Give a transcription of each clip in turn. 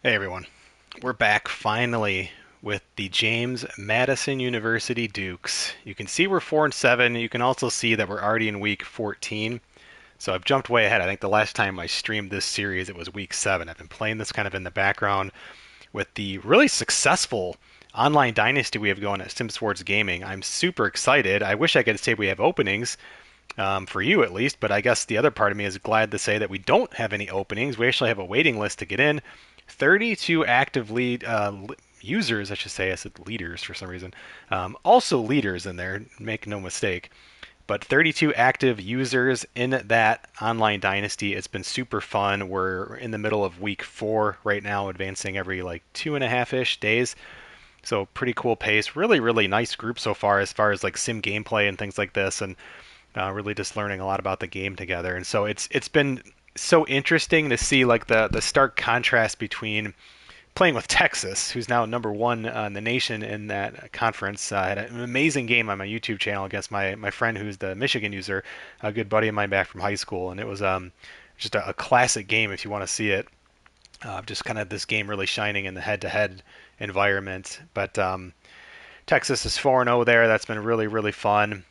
Hey everyone, we're back finally with the James Madison University Dukes. You can see we're 4-7. You can also see that we're already in week 14. So I've jumped way ahead. I think the last time I streamed this series, it was week 7. I've been playing this kind of in the background with the really successful online dynasty we have going at SimSports Gaming. I'm super excited. I wish I could say we have openings, for you at least, but I guess the other part of me is glad to say that we don't have any openings. We actually have a waiting list to get in. 32 active users, I should say. I said leaders for some reason. Also leaders in there, make no mistake. But 32 active users in that online dynasty. It's been super fun. We're in the middle of week 4 right now, advancing every like 2.5-ish days. So pretty cool pace. Really, really nice group so far as like sim gameplay and things like this, and really just learning a lot about the game together. And so it's been so interesting to see like the stark contrast between playing with Texas, who's now number one in the nation in that conference. I had an amazing game on my YouTube channel against my friend who's the Michigan user, a good buddy of mine back from high school, and it was just a classic game if you want to see it. Just kind of this game really shining in the head-to-head environment. But Texas is 4-0 there. That's been really, really fun.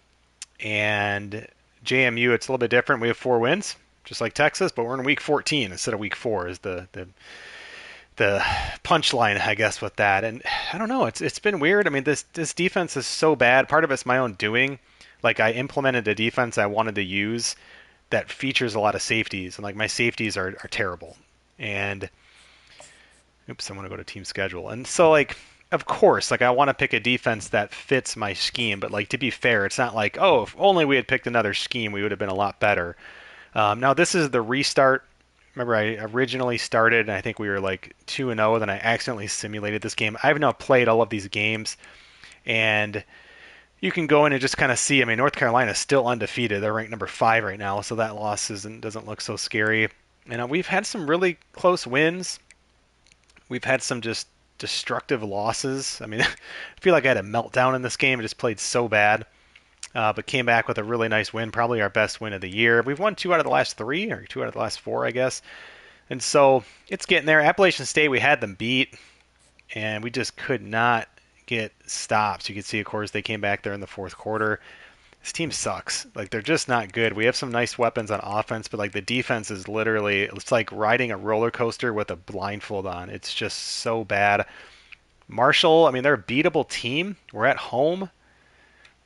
And JMU, it's a little bit different. We have 4 wins, just like Texas, but we're in week 14 instead of week 4 is the punchline, I guess, with that. And I don't know, it's been weird. I mean, this defense is so bad. Part of it's my own doing. Like I implemented a defense I wanted to use that features a lot of safeties, and like my safeties are terrible. And oops, I want to go to team schedule. And so like of course, like I want to pick a defense that fits my scheme, but like to be fair, it's not like, oh, if only we had picked another scheme, we would have been a lot better. Now this is the restart. Remember, I originally started, and I think we were like 2-0. Then I accidentally simulated this game. I've now played all of these games, and you can go in and just kind of see. I mean, North Carolina is still undefeated. They're ranked number 5 right now, so that loss doesn't look so scary. And we've had some really close wins. We've had some just destructive losses. I mean, I feel like I had a meltdown in this game. I just played so bad, but came back with a really nice win, probably our best win of the year. We've won 2 out of the last 3, or 2 out of the last 4, I guess. And so it's getting there. Appalachian State, we had them beat, and we just could not get stops. You can see, of course, they came back there in the fourth quarter. This team sucks. Like they're just not good. We have some nice weapons on offense, but like the defense is literally it's like riding a roller coaster with a blindfold on. It's just so bad. Marshall, I mean they're a beatable team. We're at home.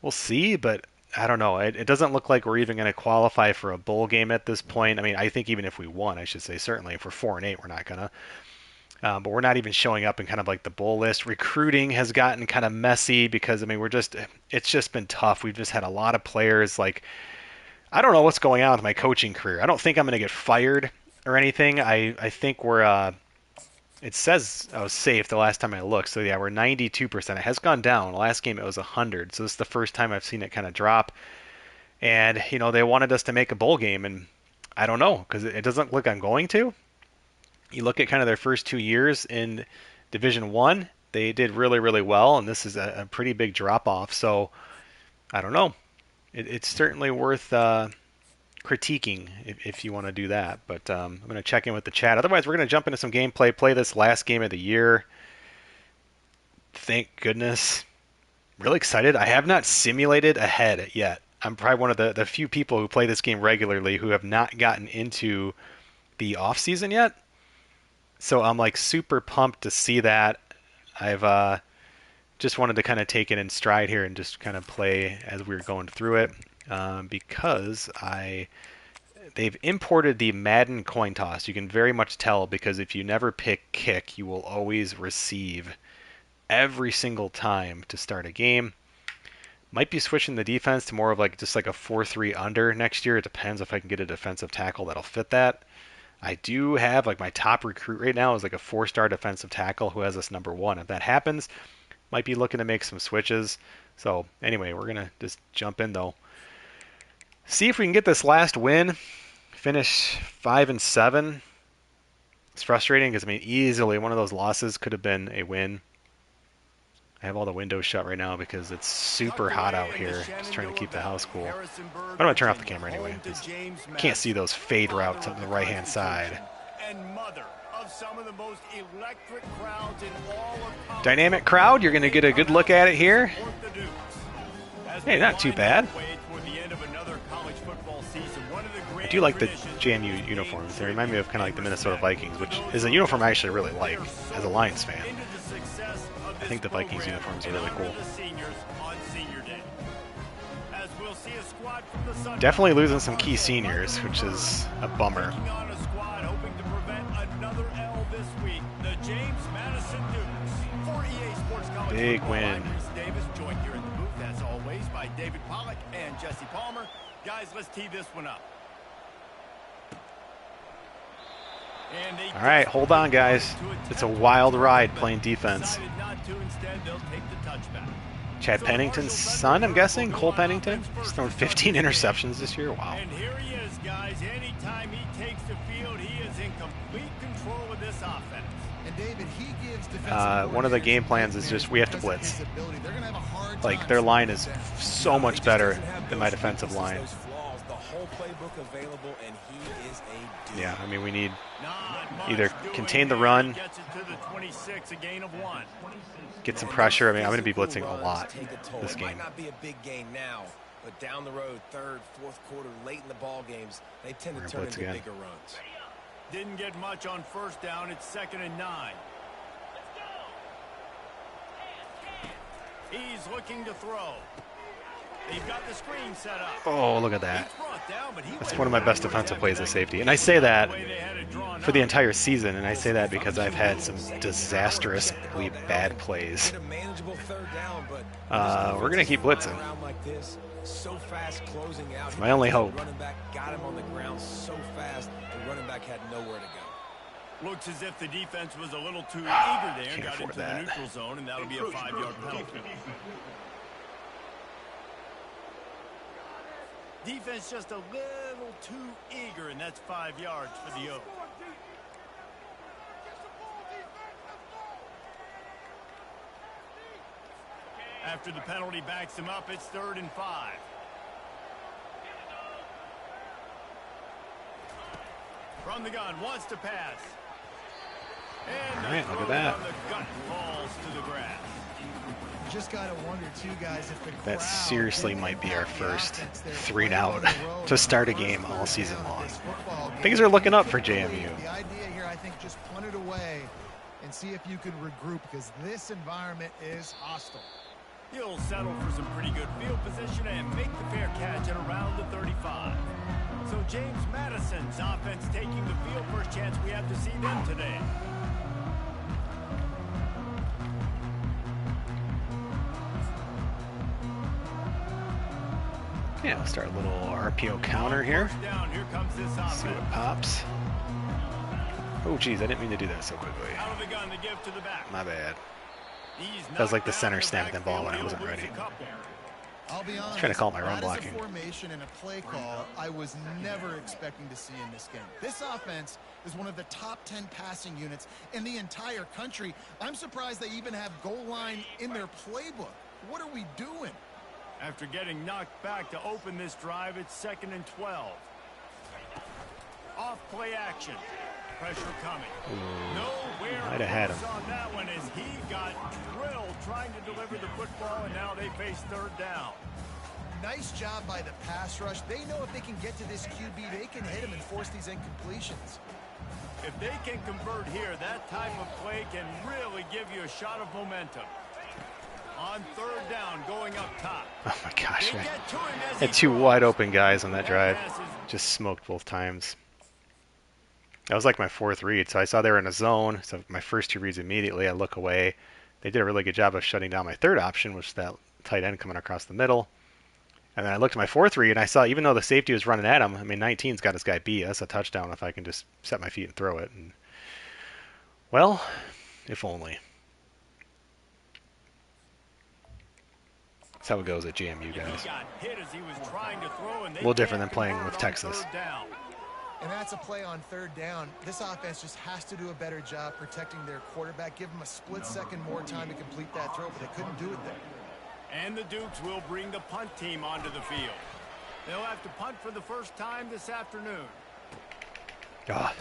We'll see, but I don't know. It doesn't look like we're even going to qualify for a bowl game at this point. I mean, I think even if we won, I should say certainly if we're 4-8, we're not gonna. But we're not even showing up in kind of like the bowl list. Recruiting has gotten kind of messy because I mean it's just been tough. We've just had a lot of players like I don't know what's going on with my coaching career. I don't think I'm going to get fired or anything. I think we're it says I was safe the last time I looked. So yeah, we're 92%. It has gone down. Last game it was 100. So this is the first time I've seen it kind of drop. And they wanted us to make a bowl game and I don't know because it doesn't look I'm going to. You look at kind of their first 2 years in Division One, they did really, really well, and this is a pretty big drop off. So I don't know. It's certainly worth critiquing if you want to do that. But I'm going to check in with the chat. Otherwise, we're going to jump into some gameplay, play this last game of the year. Thank goodness. Really excited. I have not simulated ahead yet. I'm probably one of the few people who play this game regularly who have not gotten into the off season yet. So I'm like super pumped to see that. I've just wanted to kind of take it in stride here and just kind of play as we were going through it because they've imported the Madden coin toss. You can very much tell because if you never pick kick, you will always receive every single time to start a game. Might be switching the defense to more of like just like a 4-3 under next year. It depends if I can get a defensive tackle that'll fit that. I do have like my top recruit right now is like a 4-star defensive tackle who has us number 1. If that happens, might be looking to make some switches. So anyway, we're gonna just jump in though. See if we can get this last win. Finish 5-7. It's frustrating because I mean easily one of those losses could have been a win. I have all the windows shut right now because it's super hot out here. Just trying to keep the house cool. I'm going to turn off the camera anyway. I can't see those fade routes on the right-hand side. have some of the most electric crowds in all of college. Dynamic crowd. You're going to get a good look at it here. Hey, not too bad. I do like the JMU uniforms. They remind me of kind of like the Minnesota Vikings, which is a uniform I actually really like as a Lions fan. I think the Vikings uniforms are really cool. Definitely losing some key seniors, which is a bummer. Big win. As always, by David Pollock and Jesse Palmer. Guys, let's tee this one up. All right, hold on, guys. It's a wild ride playing defense. Chad Pennington's son, I'm guessing? Cole Pennington? He's thrown 15 interceptions this year. Wow. And here he is, guys. Anytime he takes the field, he is in complete control of this offense. And David, he gives one of the game plans is just we have to blitz. Like, their line is so much better than my defensive line. Yeah, I mean, we need either contain the run, get some pressure. I mean, I'm going to be blitzing a lot this game. Might not be a big gain now, but down the road, third, fourth quarter, late in the ball games, they tend to turn into bigger runs. Didn't get much on first down. It's 2nd and 9. He's looking to throw. They've got the screen set up. Oh, look at that. That's one of my best defensive plays as safety. And I say that for the entire season, and I say that because I've had some disastrously bad plays. We're going to keep blitzing. It's my only hope. Got him on the ground so fast, the running back had nowhere to go. Looks as if the defense was a little too eager there and got into the neutral zone, and that'll be a 5-yard penalty. Defense just a little too eager, and that's 5 yards for the Oaks. After the penalty backs him up, it's 3rd and 5. From the gun, wants to pass. And all right, look at that. The gut falls to the grass. Just gotta wonder too, guys, if the that seriously might be our first 3-and-out to start a game all season long. Things are looking up for JMU. The idea here, I think, just punt it away and see if you can regroup, because this environment is hostile. He'll settle for some pretty good field position and make the fair catch at around the 35. So James Madison's offense taking the field. First chance we have to see them today. Yeah, we'll start a little RPO counter here. See what pops. Oh, geez, I didn't mean to do that so quickly. Out of the gun to give to the back. My bad. That was like the center snapping the ball when I wasn't ready. I'll be honest, I was trying to call my run that blocking. Is a formation and a play call I was never expecting to see in this game. This offense is one of the top 10 passing units in the entire country. I'm surprised they even have goal line in their playbook. What are we doing? After getting knocked back to open this drive, it's 2nd and 12. Off play action. Pressure coming. Nowhere might have had him. on that one as he got drilled trying to deliver the football, and now they face 3rd down. Nice job by the pass rush. They know if they can get to this QB, they can hit him and force these incompletions. If they can convert here, that type of play can really give you a shot of momentum. On 3rd down, going up top. Oh my gosh, man. Had 2 wide open guys on that drive. Just smoked both times. That was like my 4th read. So I saw they were in a zone. So my first 2 reads immediately, I look away. They did a really good job of shutting down my 3rd option, which is that tight end coming across the middle. And then I looked at my 4th read, and I saw even though the safety was running at him, I mean, 19's got this guy beat. That's a touchdown if I can just set my feet and throw it. And, well, if only. That's how it goes at JMU, guys. A little different than playing with Texas. And that's a play on 3rd down. This offense just has to do a better job protecting their quarterback. Give them a split second more time to complete that throw, but they couldn't do it there. And the Dukes will bring the punt team onto the field. They'll have to punt for the first time this afternoon. Ah.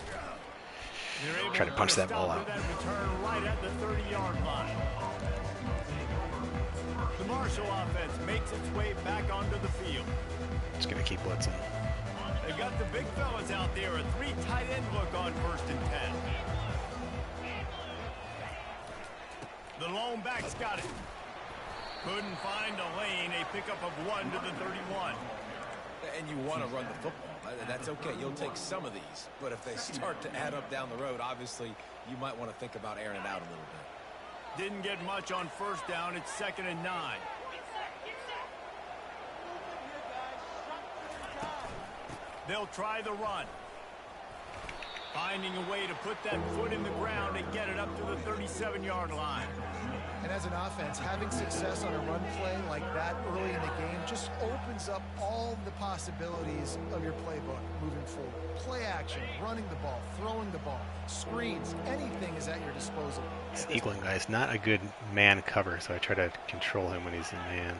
Try to punch that ball out. That return right at the 30-yard line. The Marshall offense makes its way back onto the field. Just gonna keep blitzing. They've got the big fellas out there. A 3 tight end look on 1st and 10. The lone back's got it. Couldn't find a lane. A pickup of 1 to the 31. And you want to run the football. That's okay. You'll take some of these. But if they start to add up down the road, obviously, you might want to think about airing it out a little bit. Didn't get much on 1st down. It's 2nd and 9. They'll try the run. Finding a way to put that foot in the ground and get it up to the 37-yard line. And as an offense, having success on a run play like that early in the game just opens up all the possibilities of your playbook moving forward. Play action, running the ball, throwing the ball, screens, anything is at your disposal. This Eagling guy is not a good man cover, so I try to control him when he's in man.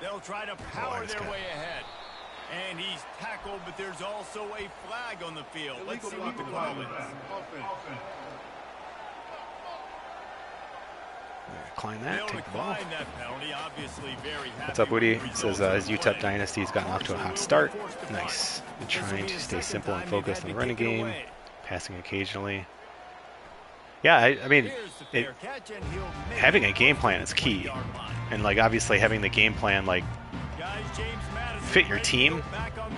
They'll try to power their way ahead. And he's tackled, but there's also a flag on the field. Let's see what the call is. Decline that, take the ball. That penalty, obviously very happy. What's up, Woody? Says his UTEP Dynasty's gotten off to a hot start. Nice. Been trying to stay simple and focused on the running game, passing occasionally. Yeah, I mean, having a game plan is key. And, like, obviously having the game plan, like, fit your team,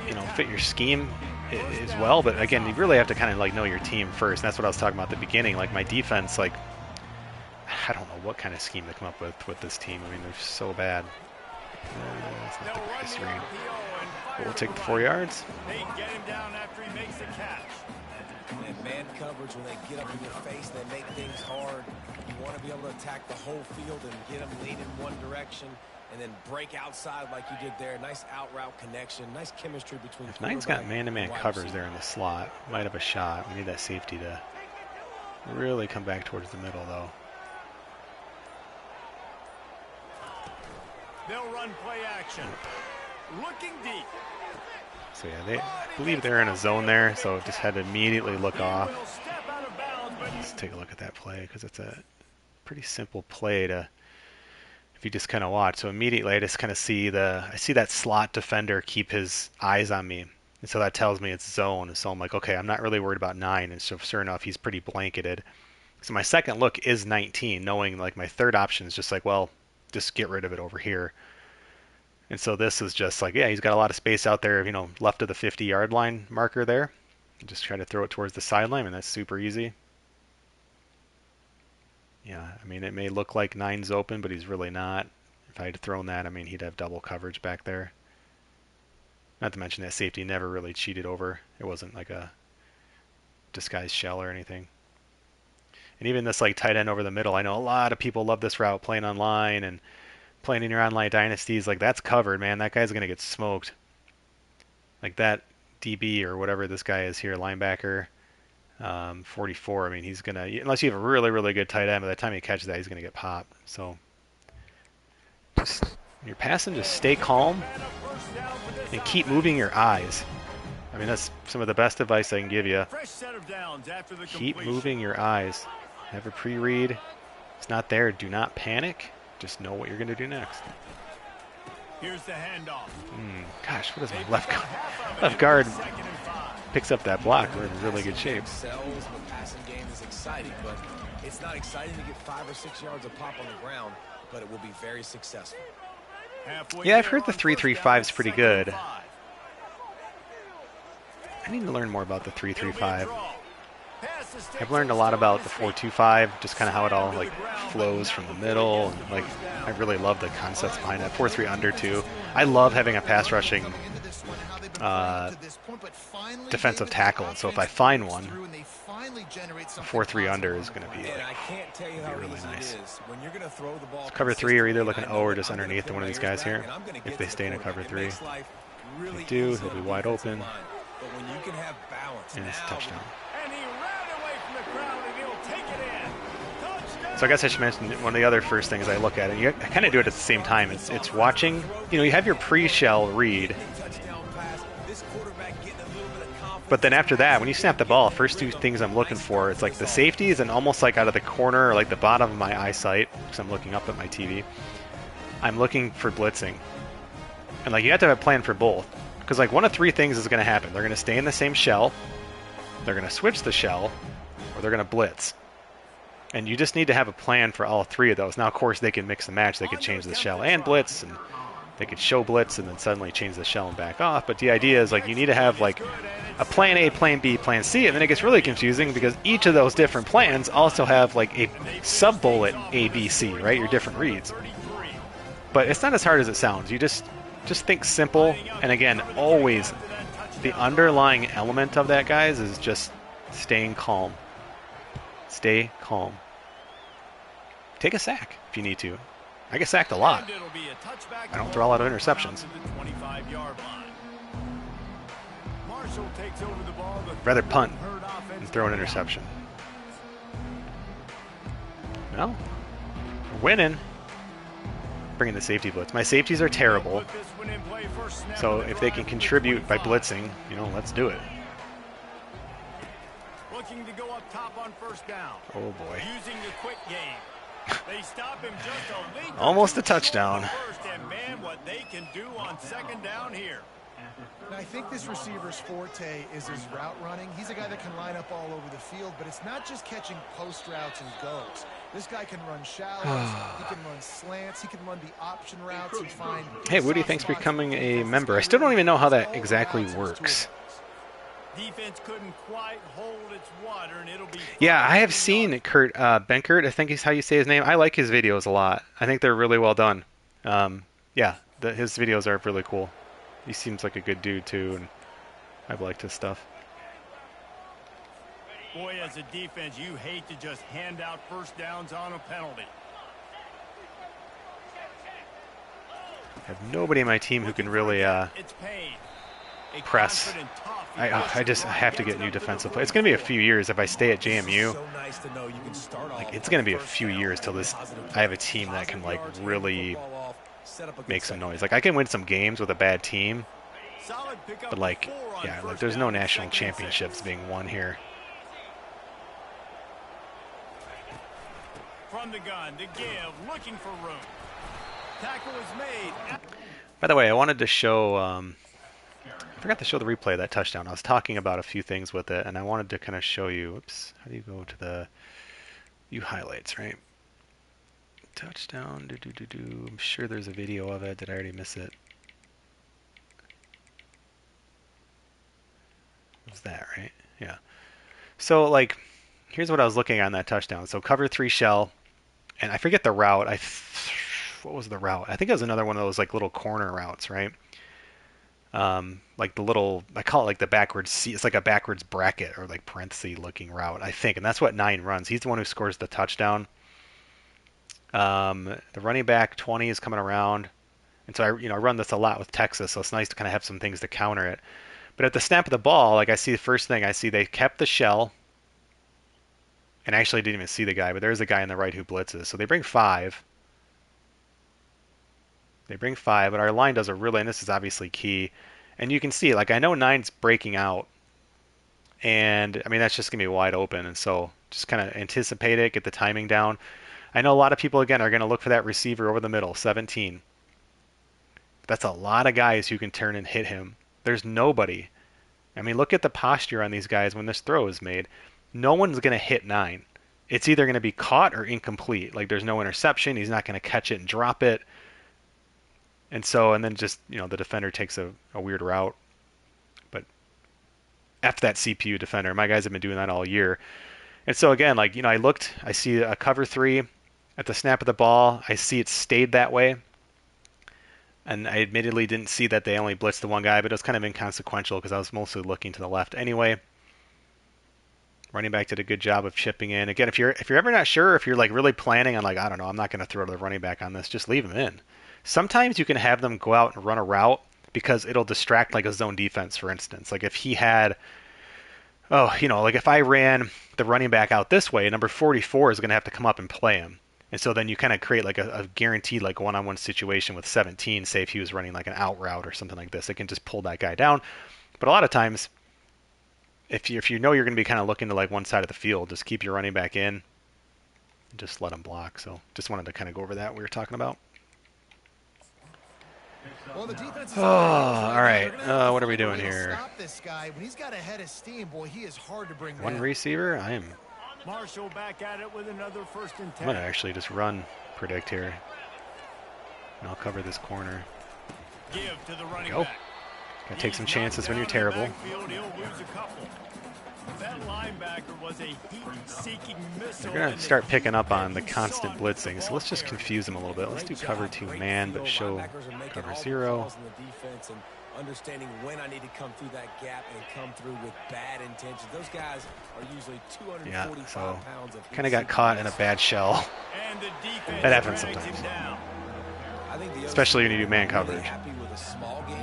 you know, fit your scheme as well. But, again, you really have to kind of, like, know your team first. And that's what I was talking about at the beginning. Like, my defense, like, I don't know what kind of scheme to come up with this team. I mean, they're so bad. It's not the greatest read. But we'll take the 4 yards. They get him down after he makes the catch. And man coverage, when they get up in your face, they make things hard. You want to be able to attack the whole field and get them lean in one direction and then break outside like you did there. Nice out route connection, nice chemistry between. If Nine's got man-to-man covers there in the slot, might have a shot. We need that safety to really come back towards the middle, though. They'll run play action. Looking deep. So yeah, they believe they're in a zone there, so just had to immediately look off. Let's take a look at that play because it's a pretty simple play to, if you just kind of watch. So immediately I just kind of see I see that slot defender keep his eyes on me, and so that tells me it's zone. So I'm like, okay, I'm not really worried about 9, and so sure enough, he's pretty blanketed. So my second look is 19, knowing like my third option is just like, well, just get rid of it over here. And so this is just like, yeah, he's got a lot of space out there, you know, left of the 50-yard line marker there. Just try to throw it towards the sideline, and that's super easy. Yeah, I mean, it may look like 9's open, but he's really not. If I had thrown that, I mean, he'd have double coverage back there. Not to mention that safety never really cheated over. It wasn't like a disguised shell or anything. And even this like tight end over the middle, I know a lot of people love this route playing online and playing in your online dynasties. Like, that's covered, man. That guy's going to get smoked. Like that DB or whatever this guy is here, linebacker, 44. I mean, he's going to, unless you have a really, really good tight end, by the time he catches that, he's going to get popped. So just, when you're passing, just stay calm and keep moving your eyes. I mean, that's some of the best advice I can give you. Keep moving your eyes. Have a pre-read. It's not there. Do not panic. Just know what you're going to do next. Here's the handoff. Gosh, what is my left guard picks up that block? We're in really good shape. The passing game is exciting, but it's not exciting to get 5 or 6 yards of pop on the ground, but it will be very successful. Yeah, I've heard the 3-3-5 is pretty good. I need to learn more about the 3-3-5. I've learned a lot about the 4-2-5, just kind of how it all like flows from the middle, and like I really love the concepts behind that. 4-3 under too. I love having a pass rushing defensive tackle, and so if I find one, 4-3 under is going to be like, really nice. So cover 3 are either looking O or just underneath one of these guys here. If they stay in a cover 3, they do. He'll be wide open, and it's a touchdown. So I guess I should mention one of the other first things I look at, and I kind of do it at the same time. It's watching. You know, you have your pre-shell read, But then after that, when you snap the ball, first two things I'm looking for, it's like the safeties and almost like out of the corner or like the bottom of my eyesight, because I'm looking up at my TV, I'm looking for blitzing. And like you have to have a plan for both. Because like one of three things is going to happen. They're going to stay in the same shell, they're going to switch the shell, or they're going to blitz. And you just need to have a plan for all three of those. Now, of course, they can mix and match. They could change the shell and blitz, and they could show blitz and then suddenly change the shell and back off. But the idea is like you need to have like a plan A, plan B, plan C, and then it gets really confusing because each of those different plans also have like a sub-bullet A, B, C, right? Your different reads. But it's not as hard as it sounds. You just think simple, and again, always the underlying element of that, guys, is just staying calm. Stay calm. Take a sack if you need to. I get sacked a lot. I don't throw a lot of interceptions. Rather punt than throw an interception. Well, we're winning. Bringing the safety blitz. My safeties are terrible. So if they can contribute by blitzing, you know, let's do it. Looking to go up top on first down. Oh boy. Using the quick game. They stop him just a link. Almost a touchdown. And man, what they can do on second down here. And I think this receiver's forte is his route running. He's a guy that can line up all over the field, but it's not just catching post routes and goes. This guy can run shallows, he can run slants, he can run the option routes and find... Hey, Woody, thanks for becoming a member. I still don't even know how that exactly works. Defense couldn't quite hold its water, and it'll be... Yeah, I have seen Kurt Benkert, I think is how you say his name. I like his videos a lot. I think they're really well done. Yeah, his videos are really cool. He seems like a good dude, too, and I've liked his stuff. Boy, as a defense, you hate to just hand out first downs on a penalty. I have nobody in my team who can really press. I just have to get new defensive play. It's going to be a few years if I stay at JMU. Like, it's going to be a few years till I have a team that can like really make some noise. Like I can win some games with a bad team, but like, yeah, like there's no national championships being won here. From the gun to give, looking for room. Tackle is made. By the way, I wanted to show. I forgot to show the replay of that touchdown. I was talking about a few things with it, and I wanted to kind of show you. Oops, how do you go to the view highlights, right? Touchdown. I'm sure there's a video of it. Did I already miss it? Was that right? Yeah. So like, here's what I was looking at on that touchdown. So cover 3 shell, and I forget the route. What was the route? I think it was another one of those like little corner routes, right? Like the little, I call it like the backwards C. It's like a backwards bracket or like parenthesis looking route, I think. And that's what 9 runs. He's the one who scores the touchdown. The running back 20 is coming around. And so I run this a lot with Texas, so it's nice to kind of have some things to counter it. But at the snap of the ball, like I see the first thing, I see they kept the shell. And I actually didn't even see the guy, but there's a guy on the right who blitzes. So they bring 5. But our line does a really, and this is obviously key. And you can see, like, I know 9's breaking out. And, I mean, that's just going to be wide open. And so just kind of anticipate it, get the timing down. I know a lot of people, again, are going to look for that receiver over the middle, 17. That's a lot of guys who can turn and hit him. There's nobody. I mean, look at the posture on these guys when this throw is made. No one's going to hit 9. It's either going to be caught or incomplete. Like, there's no interception. He's not going to catch it and drop it. And then just, the defender takes a weird route. But F that CPU defender. My guys have been doing that all year. And so, again, like, I see a cover 3 at the snap of the ball. I see it stayed that way. And I admittedly didn't see that they only blitzed the one guy, but it was kind of inconsequential because I was mostly looking to the left anyway. Running back did a good job of chipping in. Again, if you're ever not sure, if you're like really planning on like, I don't know, I'm not going to throw to the running back on this, just leave him in. Sometimes you can have them go out and run a route because it'll distract like a zone defense, for instance. Like if he had, like if I ran the running back out this way, number 44 is going to have to come up and play him. And so then you kind of create like a guaranteed like one-on-one situation with 17, say if he was running like an out route or something like this. It can just pull that guy down. But a lot of times if you know you're going to be kind of looking to like one side of the field, just keep your running back in. And just let him block. So just wanted to kind of go over that we were talking about. Well, the defense is Oh, all right. What are we doing here? Stop this guy. When he's got a head of steam, boy, he is hard to bring One down. receiver? I am. Marshall back at it with another 1st and 10. I'm going to actually just run predict here. And I'll cover this corner. Give to the running Go. back. Gotta take some He's chances when you're knocked down in the terrible. backfield, he'll lose a couple. That linebacker was a heat-seeking missile. They're going to start picking up on the constant blitzing, so let's just confuse them a little bit. Let's do cover 2 man, but show cover 0. Understanding when I need to come through that gap and come through with bad intentions. Those guys are usually 245 so pounds of kind of got caught in a bad shell. And the defense That happens drags sometimes. him down. I think the Especially when you do man really coverage. happy with a small game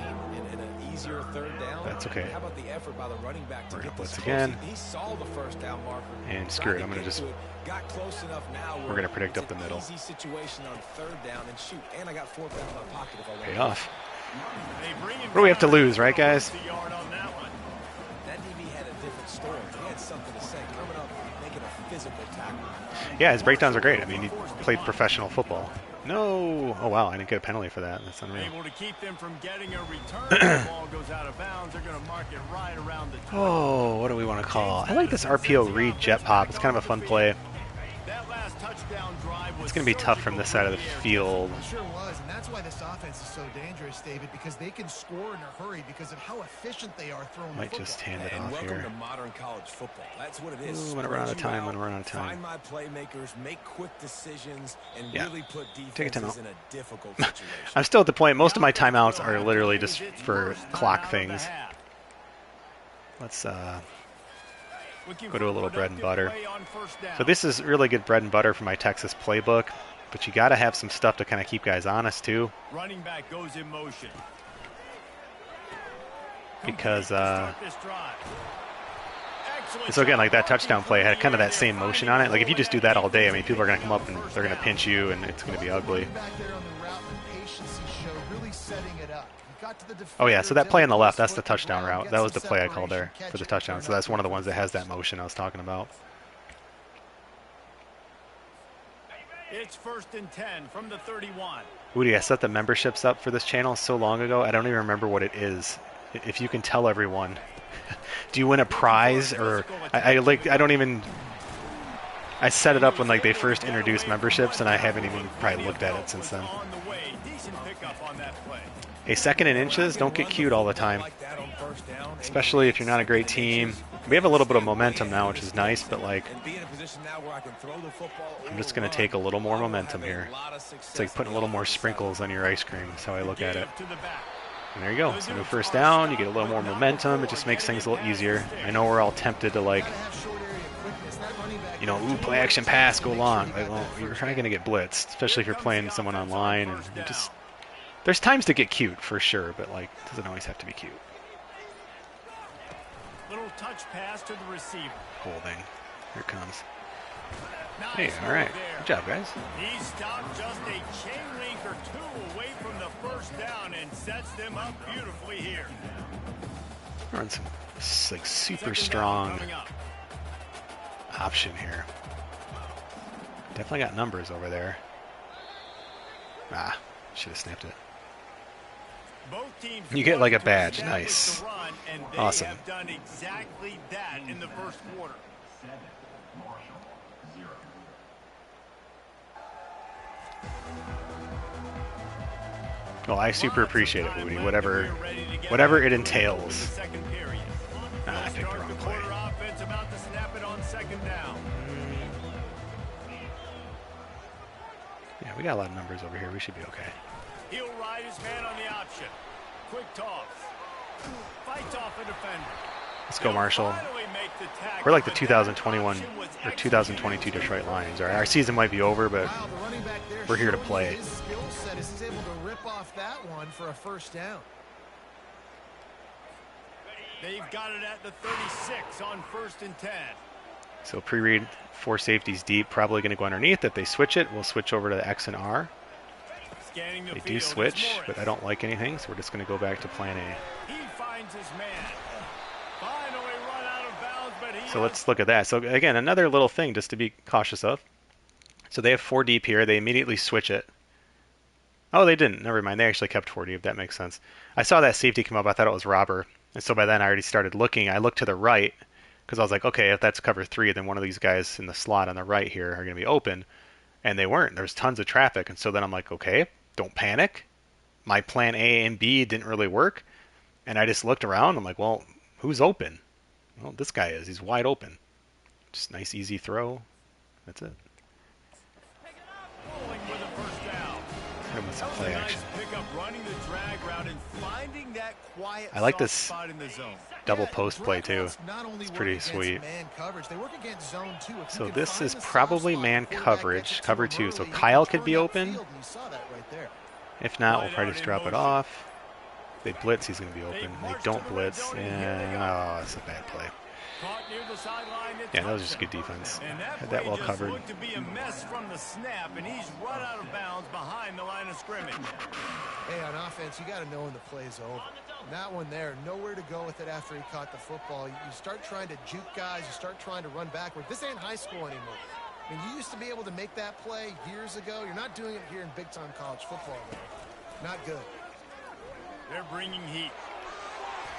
and an easier 3rd down. That's okay. How about the effort by the running back to We're get gonna this blitz close? again. He saw the 1st down marker. And screw it, I'm gonna Tried to just get to it, got close enough now we're gonna predict it's up the an middle. Easy situation on 3rd down and shoot. And I got 4th down in my pocket if I want. Paid off. They bring him What do we have to down lose, right, guys? a yard on that one. That DB had a different story. He had something to say. Coming up, making a physical tackle. Yeah, his breakdowns are great. I mean, he played professional football. No! Oh, wow, I didn't get a penalty for that. That's unreal. Able to keep them from getting a return. The ball goes out of bounds. They're going to mark it right around the 20. Oh, what do we want to call? I like this RPO read jet pop. It's kind of a fun play. That last touchdown drive was It's going to be tough from this side of the field. It sure was, and that's why this offense is so dangerous, David, because they can score in a hurry because of how efficient they are throwing Might the just football. hand it And off welcome here. to modern college football. That's what it is. Ooh, I'm gonna run out of Spread you time, I'm gonna run out of time. Find my playmakers, make quick decisions, and Yeah. really put Take a timeout. defenses in a difficult situation. I'm still at the point, most of my timeouts are literally just for clock things. Let's go to a little bread and butter. So this is really good bread and butter for my Texas playbook, but you got to have some stuff to kind of keep guys honest too, Running back goes in motion. because Start this drive. Excellent so again, like that job touchdown play had kind of that same finding motion on it. Like if you just do that all day, I mean, people are going to come up and first they're going to down. pinch you, and it's going to be ugly. Back there on the route, the patience he showed, really setting it up. He got to the Oh yeah, so that play on the left, that's the defender, touchdown route. That was the play I called there for the touchdown. So that's one of the ones that has that motion I was talking about. It's 1st and 10 from the 31. Woody, I set the memberships up for this channel so long ago, I don't even remember what it is. If you can tell everyone, do you win a prize, or I don't even. I set it up when like they first introduced memberships, and I haven't even probably looked at it since then. On the way. Decent pickup on that play. Hey, 2nd and inches, don't get cute all the time, Like that on 1st down. especially if you're not a great team. We have a little bit of momentum now, which is nice, but like And be in a position now where I can throw the football. I'm just going to take a little more momentum here. It's like putting a little more sprinkles on your ice cream. That's how I look at it. To the back. And there you go. So no 1st down. You get a little more momentum. It just makes things a little easier. I know we're all tempted to like, you know, ooh, play action pass, go long. Like, well, you're probably going to get blitzed, especially if you're playing someone online. And it just, there's times to get cute for sure, but like, it doesn't always have to be cute. Little touch pass to the receiver. Holding. Here it comes. Nice Hey, all right. move there. Good job, guys. He stopped just a chain link or two away from the 1st down and sets them up beautifully here. Run some like super 2nd down strong coming up. option here. Definitely got numbers over there. Ah, should have snapped it. Both teams You get like a wanted to badge. establish Nice. the run, and they Awesome. have done exactly that in the 1st quarter. Well, I super appreciate it, Woody. Whatever it entails. Ah, I picked the wrong play. Offense about to snap it on 2nd down. Yeah, we got a lot of numbers over here. We should be okay. He'll ride his man on the option. Quick toss. Fights off a defender. Let's go, Marshall. Finally make the tackle, We're like the but that 2021 option was or 2022 Detroit Lions. Our season might be over, but Wow, the running back there we're here to showing play. His skill set is he's able to rip off that one for a 1st down. They've got it at the 36 on 1st and 10. So pre-read 4 safeties deep, probably going to go underneath. If they switch it, we'll switch over to X and R. Scanning the They field do is switch, Morris. but I don't like anything, so we're just going to go back to plan A. He finds his man. Finally run out of So let's look at that. So again, another little thing just to be cautious of. So they have 4 deep here. They immediately switch it. Oh, they didn't. Never mind. They actually kept 4 deep. That makes sense. I saw that safety come up. I thought it was Robber. And so by then I already started looking. I looked to the right because I was like, okay, if that's cover 3, then one of these guys in the slot on the right here are going to be open. And they weren't. There was tons of traffic. And so then I'm like, okay, don't panic. My plan A and B didn't really work. And I just looked around. I'm like, well, who's open? Well, this guy is. He's wide open. Just nice, easy throw. That's it. Bowling with a first down. Hit him with some That was play a nice action. pickup, running the drag route and finding that quiet I like soft this spot in the zone. double Yeah, post play drag too. routes not only It's work pretty against sweet. man coverage, they work against zone too. If you So can this find is the soft probably spot man before the quarterback coverage, gets it to cover him 2. So early, he Kyle can could be turn open. upfield, and you saw that right there. If not, we'll Wide probably out just in drop it motion. off. They blitz, he's going to be open. They don't blitz, and oh, that's a bad play. Caught near the sideline, it's Yeah, that was just touchdown. good defense. And that Had that play well just covered. looked to be a mess from the snap, and he's run out of bounds behind the line of scrimmage. Hey, on offense, you got to know when the play's over. That one there, nowhere to go with it after he caught the football. You start trying to juke guys. You start trying to run backward. This ain't high school anymore. I mean, you used to be able to make that play years ago. You're not doing it here in big-time college football, though. Not good. They're bringing heat.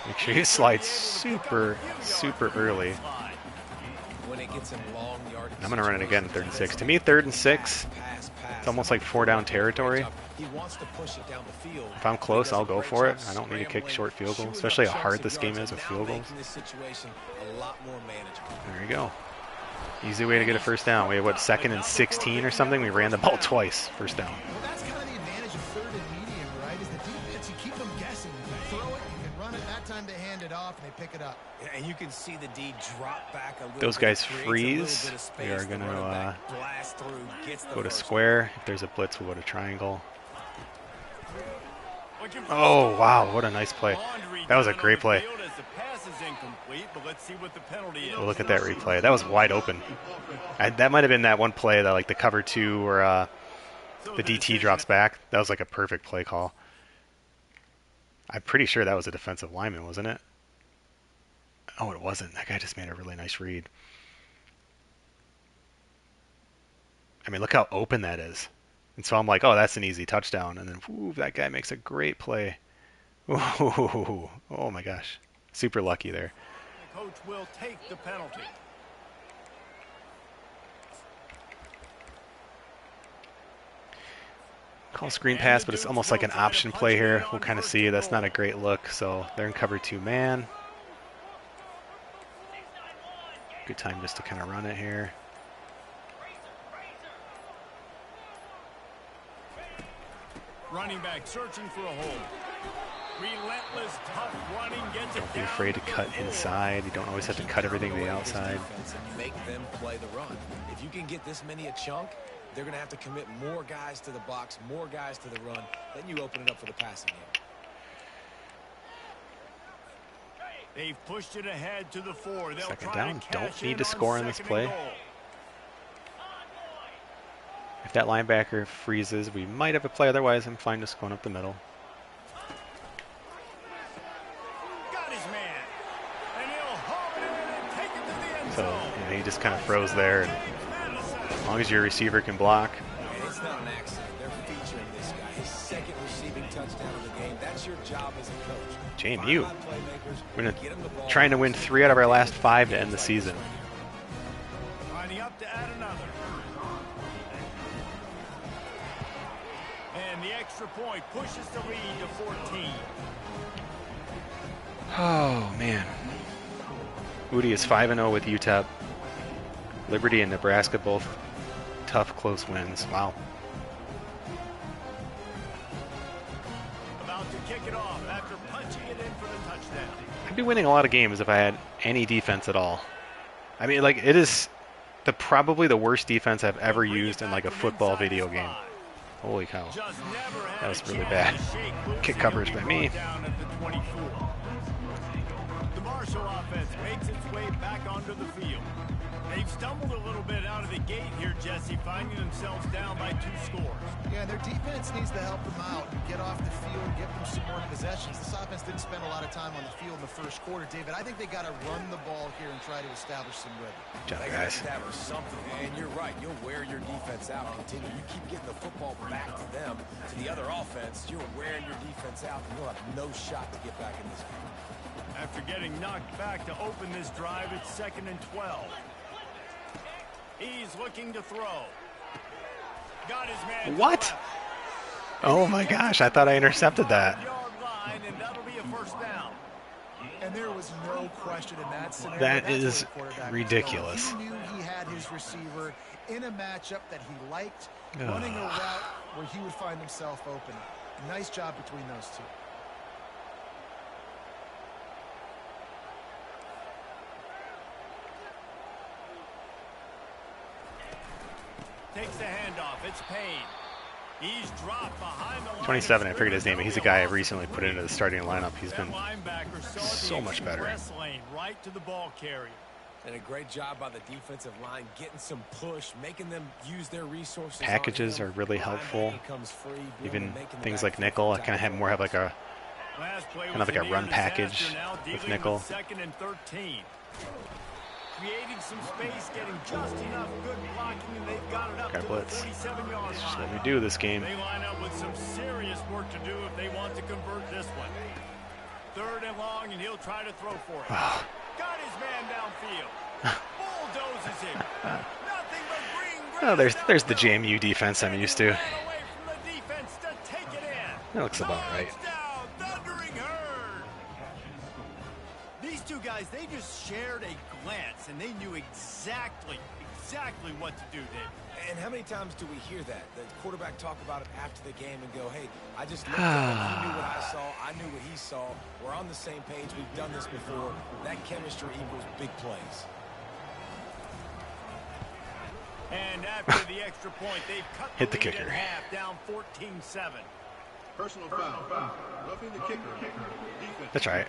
Make sure you slide super, super early. When it gets in long yardage. I'm going to run it again, 3rd and 6. To me, 3rd and 6, it's almost like 4-down territory. He wants to push it down the field. If I'm close, I'll go for it. I don't need to kick short field goal, especially how hard this game is with field goals. This situation a lot more manageable. There you go. Easy way to get a first down. We had, what, 2nd and 16 or something? We ran the ball twice. First down. Well, that's kind of the advantage of 3rd and medium, right? Is the defense, you keep them guessing. You can throw it, you can run it. That time they hand it off, and they pick it up. And you can see the D drop back a little Those bit, guys creates a freeze. little bit of space. We are The going running to back blasts through, gets the go to first square. If there's a blitz, we'll go to triangle. Looking for Oh, wow. What a nice play. laundry That was a down on great the play. field as the pass is incomplete, but let's see what the penalty is. We'll look at that replay. That was wide open. That might have been that one play that, like, the cover 2 or So the DT decision- drops back. That was like a perfect play call. I'm pretty sure that was a defensive lineman, wasn't it? Oh, it wasn't. That guy just made a really nice read. I mean, look how open that is. And so I'm like, oh, that's an easy touchdown. And then, whoo, that guy makes a great play. Ooh, oh my gosh. Super lucky there. The coach will take the penalty. Call screen pass, but it's almost like an option play here. We'll kind of see. That's not a great look. So they're in cover 2 man. Good time just to kind of run it here. Running back searching for a hole. Relentless, tough running, gets it Don't be down afraid to the cut field. inside. You don't always have to cut everything to the outside. Make them play the run. If you can get this many a chunk, they're going to have to commit more guys to the box, more guys to the run. Then you open it up for the passing game. They've pushed it ahead to the 4. They'll Second try down. to Don't cash need in to on score on this 2nd and play. goal. If that linebacker freezes, we might have a play. Otherwise, I'm fine just going up the middle. Got his man. And he'll haul it in and take it to the end So zone. he just kind of froze there. And James Madison. as long as your receiver can block, And it's not an accident. They're featuring this guy. His second receiving touchdown of the game. That's your job as a coach. JMU. Find playmakers, We're get 'em the ball. trying to win 3 out of our last 5 to end the season. Lining up to add another. And the extra point pushes the lead to 14. Oh, man. Udi is 5-0 with UTEP. Liberty and Nebraska both tough, close wins. Wow. About to kick it off after punching it in for the touchdown. I'd be winning a lot of games if I had any defense at all. I mean, like, it is probably the worst defense I've ever used in, like, a football video game. Holy cow. Just never had That was a really chance bad. to shake loose, Kick and coverage he'll by be me. brought down at the 24. The Marshall offense makes its way back onto the field. They've stumbled a little bit out of the gate here, Jesse, finding themselves down by 2 scores. Yeah, their defense needs to help them out and get off the field, get them some more possessions. This offense didn't spend a lot of time on the field in the first quarter, David. I think they got to run the ball here and try to establish some rhythm. Good job, They guys. got to establish something, and you're right. You'll wear your defense out. Continue. You keep getting the football back to them, to the other offense. You're wearing your defense out, and you'll have no shot to get back in this game. After getting knocked back to open this drive, it's 2nd and 12. He's looking to throw. Got his man. What? Oh my gosh, I thought I intercepted that. Line, and that'll be a first down. And there was no question in that scenario. That That's is where the quarterback was ridiculous. going. He knew he had his receiver in a matchup that he liked, running a route where he would find himself open. Nice job between those two. Takes the handoff. It's Payne. He's dropped behind the line. 27, I figured his name. He's a guy I recently put into the starting lineup. He's been so much better. Lane right to the ball carrier. And a great job by the defensive line, getting some push, making them use their resources. Packages are really helpful. Even things like nickel, I kind of have like a kind of like a run package with nickel. 2nd and 13. Creating some space, getting just enough good blocking, and they've got it up to the Blitz. 47-yard line. That's just what we do this game. They line up with some serious work to do if they want to convert this one. 3rd and long, and he'll try to throw for it. Got his man downfield. Bulldozes him. Nothing but green grass. Oh, there's the JMU defense I'm used to. Ran away from the defense to take it in. That looks about right. Touchdown, Thundering Herd. These two guys, they just shared a glance, and they knew exactly what to do, Dave. And how many times do we hear that? The quarterback talk about it after the game and go, hey, I just looked at it. He knew what I saw. I knew what he saw. We're on the same page. We've done this before. That chemistry equals big plays. And after the extra point, they've cut Hit the lead kicker. in half, down 14-7. Personal foul. Roughing the kicker. Defense. That's right.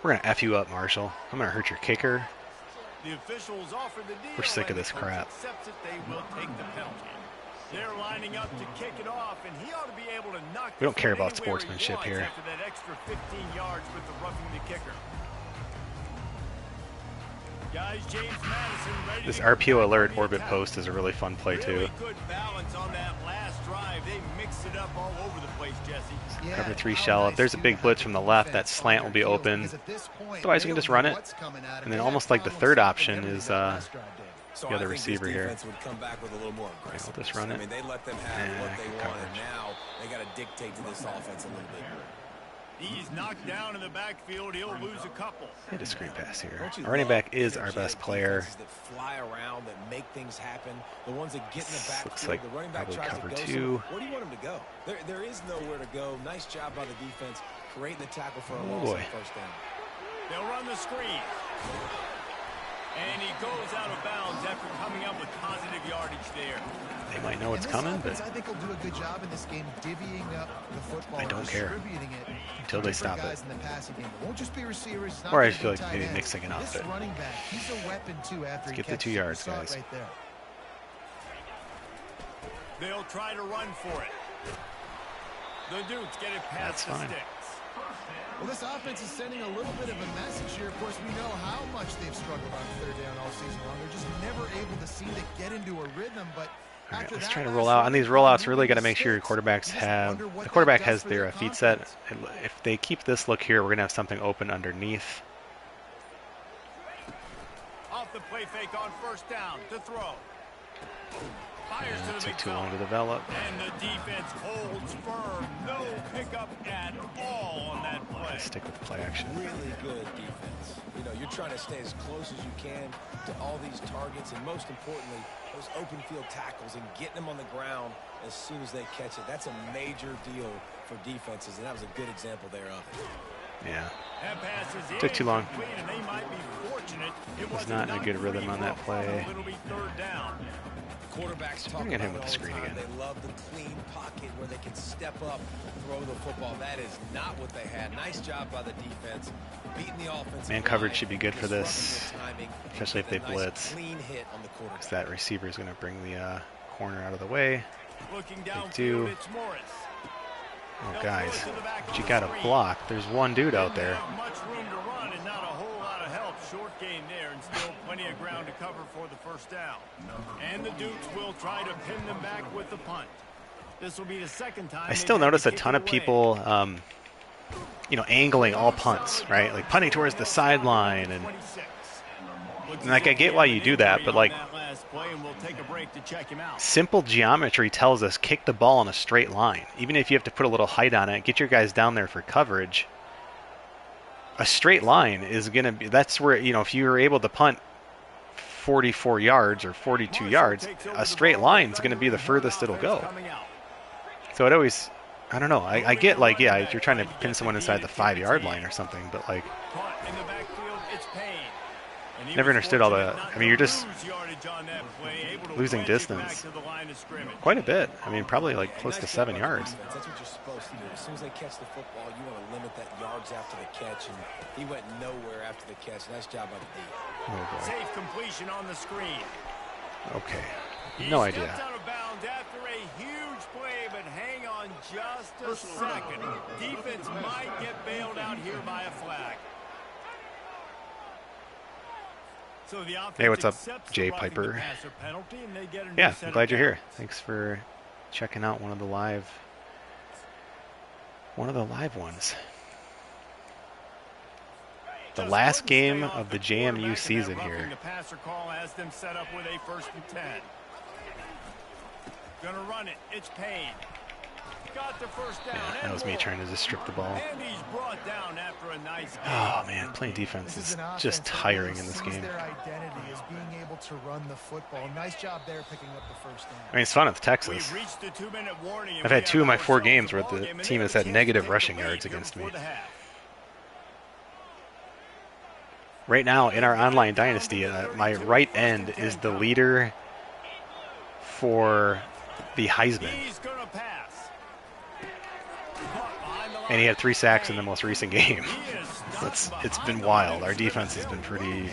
We're gonna F you up, Marshall. I'm gonna hurt your kicker. The officials offer the deal. We're sick of and this the coach crap. accepts it, they will take the penalty. They're lining up to kick it off, and he ought to be able to knock We don't this care one about anywhere he sportsmanship wants here. After that extra 15 yards with the roughing the kicker. Guys, James Madison ready This to go RPO back alert on the orbit attack. post is a really fun play too. Really good balance on that last drive. They mixed it up all over the place, Jesse. Cover 3 shell. If there's a big blitz from the left, that slant will be open. Otherwise, you can just run it. And then almost like the third option is So the other I think receiver this here. defense would come back with a little more aggressiveness. We'll just run it. I mean, they let them have Yeah, what they good want, and coverage. now they got to dictate to this offense a little bit. He's knocked down in the backfield. He'll lose a couple. hit a screen pass here. Don't you Our running love back is our energetic best player. defenses that fly around, that make things happen, the ones that get in the backfield, Looks like the running back probably tries cover to go 2. somewhere. Where do you want him to go? There is nowhere to go. Nice job by the defense, creating the tackle for a Oh, loss boy. on first down. They'll run the screen. And he goes out of bounds after coming up with positive yardage there. They might know it's coming, but I think will do a good job in this game divvying up the football. I don't care distributing it until to they different stop guys it. in the passing game. It won't just be receivers. It's not Or I gonna feel be like tight maybe ends. mixing it up, This but running back, he's a weapon too. After he get the catches 2 it. You yards, saw it guys. right there. They'll try to run for it. The Dukes get it That's past the fine. sticks. Well, this offense is sending a little bit of a message here. Of course, we know how much they've struggled on third down all season long. They're just never able to seem to get into a rhythm. But All right, after let's that try to last roll out. On drive, these rollouts, they're really got to moving make sure your sticks. quarterbacks You just have wonder what the that quarterback does has for their their feet set. confidence. If they keep this look here, we're gonna have something open underneath. Off the play fake on first down to throw. Fires to It the took big too fella. long to develop. And the defense holds firm. No pickup at all on that play. Stick with the play action. Really good defense. You know, you're trying to stay as close as you can to all these targets, and most importantly, those open field tackles and getting them on the ground as soon as they catch it. That's a major deal for defenses, and that was a good example there of it. Yeah. That pass is Took too long. incomplete, and they might be fortunate. It Was was not in a good rhythm on that play. It'll be third down. Quarterbacks talk Bring it in about with it the all screen time. again. They love the clean pocket where they can step up, throw the football. That is not what they had. Nice job by the defense, beating the offense. Man coverage should be good for this, especially if they nice blitz. Clean hit on the quarterback. Because that receiver is going to bring the corner out of the way. Looking They downfield, do. it's Morris. Oh, They'll guys. throw it to the back But of you the got to screen. block. There's one dude out Didn't there. have much room to run and not a whole lot of help. Short gain there and still plenty of ground to cover for the first down. And the Dukes will try to pin them back with the punt. This will be the second time. I still notice a ton of people, you know, angling all punts, right? Like punting towards the sideline, and like I get why you do that, but like simple geometry tells us kick the ball in a straight line. Even if you have to put a little height on it, get your guys down there for coverage. A straight line is going to be, that's where, you know, if you're able to punt 44 yards or 42 yards, a straight line is going to be the furthest it'll go. So it always, I don't know, I get like, yeah, you're trying to pin someone inside the 5-yard line or something, but like, never understood all the, I mean, you're just losing distance quite a bit. I mean, probably like close to 7 yards. That's what you're supposed to do. As soon as they catch the football, you want to limit that yards after the catch, and he went nowhere after the catch. Nice job by the D. Oh boy. Safe completion on the screen. Okay. No idea. Stepped out of bounds after a huge play, but hang on just a second. Defense might get bailed out here by a flag. So the offense Hey, what's up, accepts Jay the roughing the Piper? passer penalty, and they get a new Yeah, set I'm of glad you're here. downs. Thanks for checking out one of the live ones. The Just last couldn't game stay off of the quarterback, JMU and that season roughing here. the passer call has them set up with a 1st and 10. Gonna run it. It's Payne. Got the first down. Yeah, that and was me more. trying to just strip the ball. And he's brought down after a nice game. Oh man, playing defense This is is an offense just that tiring really in this sees game. Their identity is being able to run the football. Nice job there picking up the first down. I mean, it's fun with Texas. We've reached the 2-minute warning, and I've we had 2 of have my 4 ourselves games a where ball the game, and team they has have had a chance to negative take the rushing lead yards here against me. before the half. Right now in our online dynasty, my right end is the leader for the Heisman. He's gonna pass. And he had 3 sacks in the most recent game. He is It's been wild. Our defense has been pretty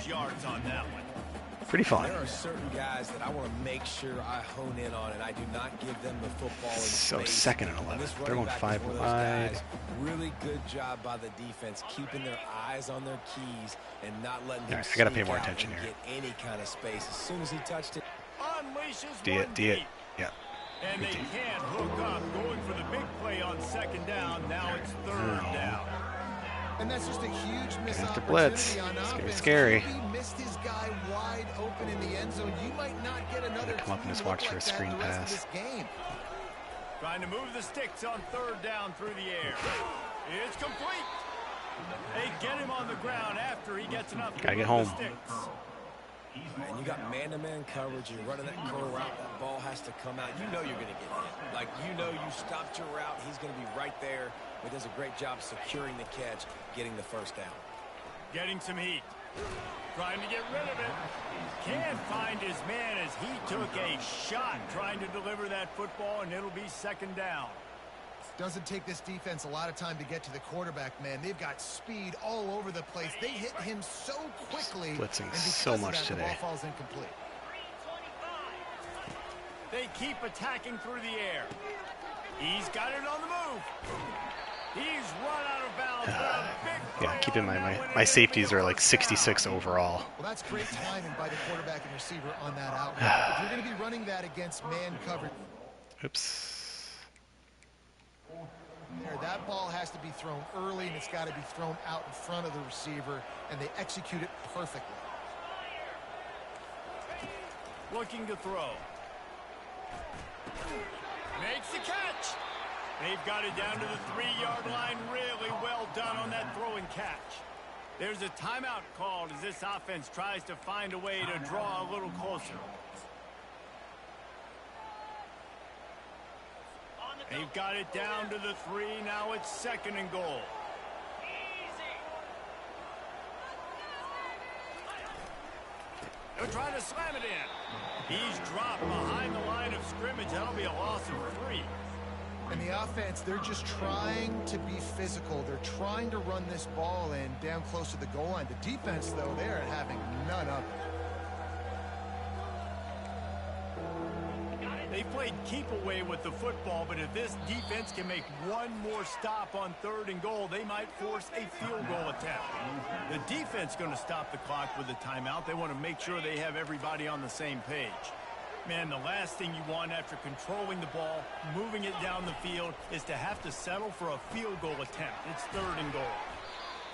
fun. There are certain guys that I want to make sure I hone in on, and I do not give them the football in So space. 2nd and 11. This They're running going back 5 is one of those wide. guys. Really good job by the defense, keeping their eyes on their keys and not letting him Alright, I gotta pay sneak more out attention and here. get any kind of space. As soon as he touched it, Unleashes D one it. deep. Yeah. And they Good deep. can't hook up. Going for the big play on 2nd down. Now it's 3rd down. And that's just a huge missed have to opportunity blitz. on It's gonna be offense. scary. If he missed his guy wide open in the end zone, you might not get another Come up and just team watch look for a like that screen the rest of pass. this game. Trying to move the sticks on 3rd down through the air. It's complete. They get him on the ground after he gets enough. Gotta get move home. the sticks. and you got man-to-man coverage, you're running that curl route, that ball has to come out. You know you're going to get hit. Like, you know you stopped your route, he's going to be right there. He does a great job securing the catch, getting the 1st down. Getting some heat. Trying to get rid of it. Can't find his man as he took a shot trying to deliver that football, and it'll be 2nd down. Doesn't take this defense a lot of time to get to the quarterback, man. They've got speed all over the place. They hit him so quickly. Blitzing and because so of much that, today. The ball falls incomplete. They keep attacking through the air. He's got it on the move. He's run out of bounds. Yeah, keep in mind my safeties are like 66 overall. Well, that's great timing by the quarterback and receiver on that out. If you're going to be running that against man coverage, Oops. that ball has to be thrown early, and it's got to be thrown out in front of the receiver, and they execute it perfectly. Looking to throw. Makes the catch. They've got it down to the 3-yard line. Really well done on that throw and catch. There's a timeout called as this offense tries to find a way to draw a little closer. They've got it down to the 3. Now it's 2nd and goal. They're trying to slam it in. He's dropped behind the line of scrimmage. That'll be a loss of 3. And the offense, they're just trying to be physical. They're trying to run this ball in down close to the goal line. The defense, though, they're having none of it. They played keep away with the football, but if this defense can make one more stop on 3rd and goal, they might force a field goal attempt. The defense going to stop the clock with a timeout. They want to make sure they have everybody on the same page. Man, the last thing you want after controlling the ball, moving it down the field, is to have to settle for a field goal attempt. It's 3rd and goal.